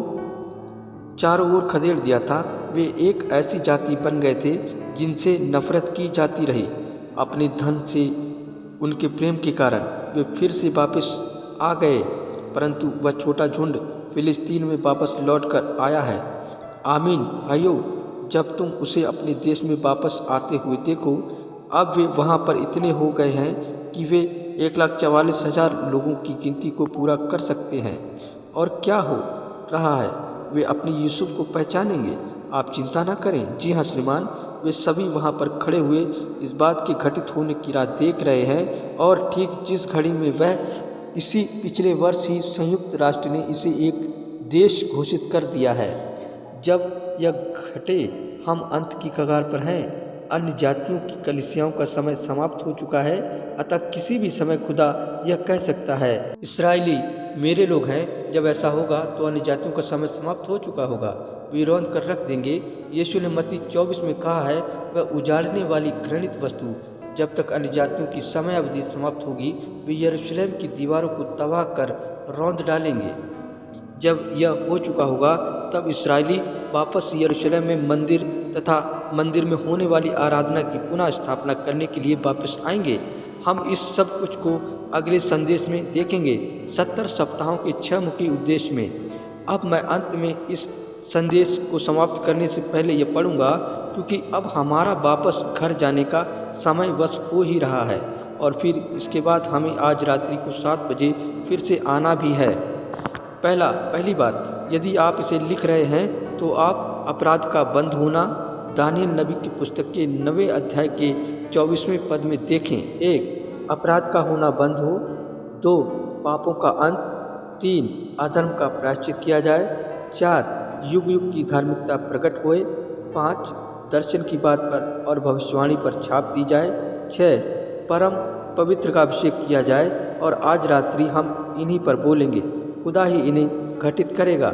चारों ओर खदेड़ दिया था। वे एक ऐसी जाति बन गए थे जिनसे नफरत की जाती रही। अपने धन से, उनके प्रेम के कारण वे फिर से वापस आ गए, परंतु वह छोटा झुंड फिलिस्तीन में वापस लौट कर आया है। आमीन भाइयों, जब तुम उसे अपने देश में वापस आते हुए देखो, अब वे वहाँ पर इतने हो गए हैं कि वे 1,44,000 लोगों की गिनती को पूरा कर सकते हैं। और क्या हो रहा है, वे अपने यूसुफ को पहचानेंगे। आप चिंता न करें। जी हाँ श्रीमान, वे सभी वहाँ पर खड़े हुए इस बात के घटित होने की राह देख रहे हैं। और ठीक जिस घड़ी में वह, इसी पिछले वर्ष ही संयुक्त राष्ट्र ने इसे एक देश घोषित कर दिया है। जब यह घटे, हम अंत की कगार पर हैं। अन्य जातियों की कलीसियाओं का समय समाप्त हो चुका है, अतः किसी भी समय खुदा यह कह सकता है, इस्राएली मेरे लोग हैं। जब ऐसा होगा तो अन्य जातियों का समय समाप्त हो चुका होगा। वे रौंद कर रख देंगे। यीशु ने मत्ती 24 में कहा है, वह उजाड़ने वाली घृणित वस्तु, जब तक अन्य जातियों की समय अवधि समाप्त होगी, वे यरूशलेम की दीवारों को तबाह कर रौंद डालेंगे। जब यह हो चुका होगा, तब इस्राएली वापस यरूशलेम में मंदिर तथा मंदिर में होने वाली आराधना की पुनः स्थापना करने के लिए वापस आएंगे। हम इस सब कुछ को अगले संदेश में देखेंगे, 70 सप्ताहों के 6 मुखी उद्देश्य में। अब मैं अंत में इस संदेश को समाप्त करने से पहले यह पढ़ूंगा, क्योंकि अब हमारा वापस घर जाने का समय वश हो ही रहा है, और फिर इसके बाद हमें आज रात्रि को 7 बजे फिर से आना भी है। पहली बात, यदि आप इसे लिख रहे हैं तो आप अपराध का बंद होना दानियल नबी की पुस्तक के 9वें अध्याय के 24वें पद में देखें। 1. अपराध का होना बंद हो। 2. पापों का अंत। 3. अधर्म का प्रायश्चित किया जाए। 4. युग युग की धार्मिकता प्रकट होए। 5. दर्शन की बात पर और भविष्यवाणी पर छाप दी जाए। 6. परम पवित्र का अभिषेक किया जाए। और आज रात्रि हम इन्हीं पर बोलेंगे, खुदा ही इन्हें घटित करेगा।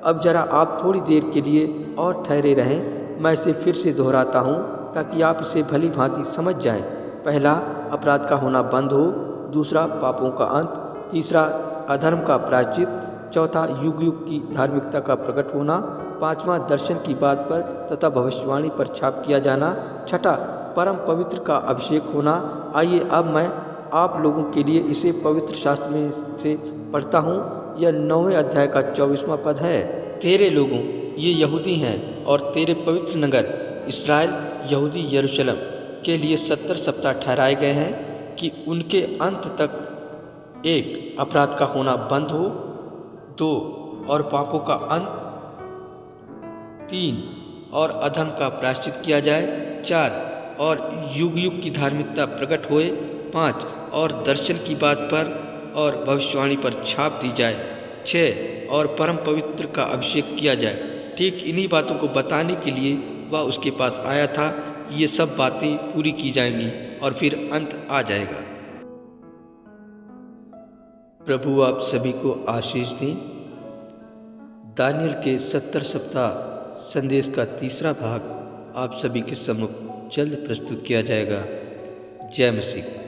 अब जरा आप थोड़ी देर के लिए और ठहरे रहें। मैं इसे फिर से दोहराता हूँ ताकि आप इसे भली भांति समझ जाएं। पहला, अपराध का होना बंद हो। दूसरा, पापों का अंत। तीसरा, अधर्म का प्रायश्चित। चौथा, युग युग की धार्मिकता का प्रकट होना। पांचवा, दर्शन की बात पर तथा भविष्यवाणी पर छाप किया जाना। छठा, परम पवित्र का अभिषेक होना। आइए अब मैं आप लोगों के लिए इसे पवित्र शास्त्र में से पढ़ता हूँ। यह 9वें अध्याय का 24वां पद है। तेरे लोगों, ये यहूदी हैं, और तेरे पवित्र नगर इस्राएल यहूदी यरूशलेम के लिए 70 सप्ताह ठहराए गए हैं कि उनके अंत तक 1. अपराध का होना बंद हो। 2. और पापों का अंत। 3. और अधर्म का प्रायश्चित किया जाए। 4. और युग युग की धार्मिकता प्रकट होए। 5. और दर्शन की बात पर और भविष्यवाणी पर छाप दी जाए। 6. और परम पवित्र का अभिषेक किया जाए। ठीक इन्हीं बातों को बताने के लिए वह उसके पास आया था कि ये सब बातें पूरी की जाएंगी और फिर अंत आ जाएगा। प्रभु आप सभी को आशीष दें। दानियल के 70 सप्ताह संदेश का तीसरा भाग आप सभी के सम्मुख जल्द प्रस्तुत किया जाएगा। जय मसीह।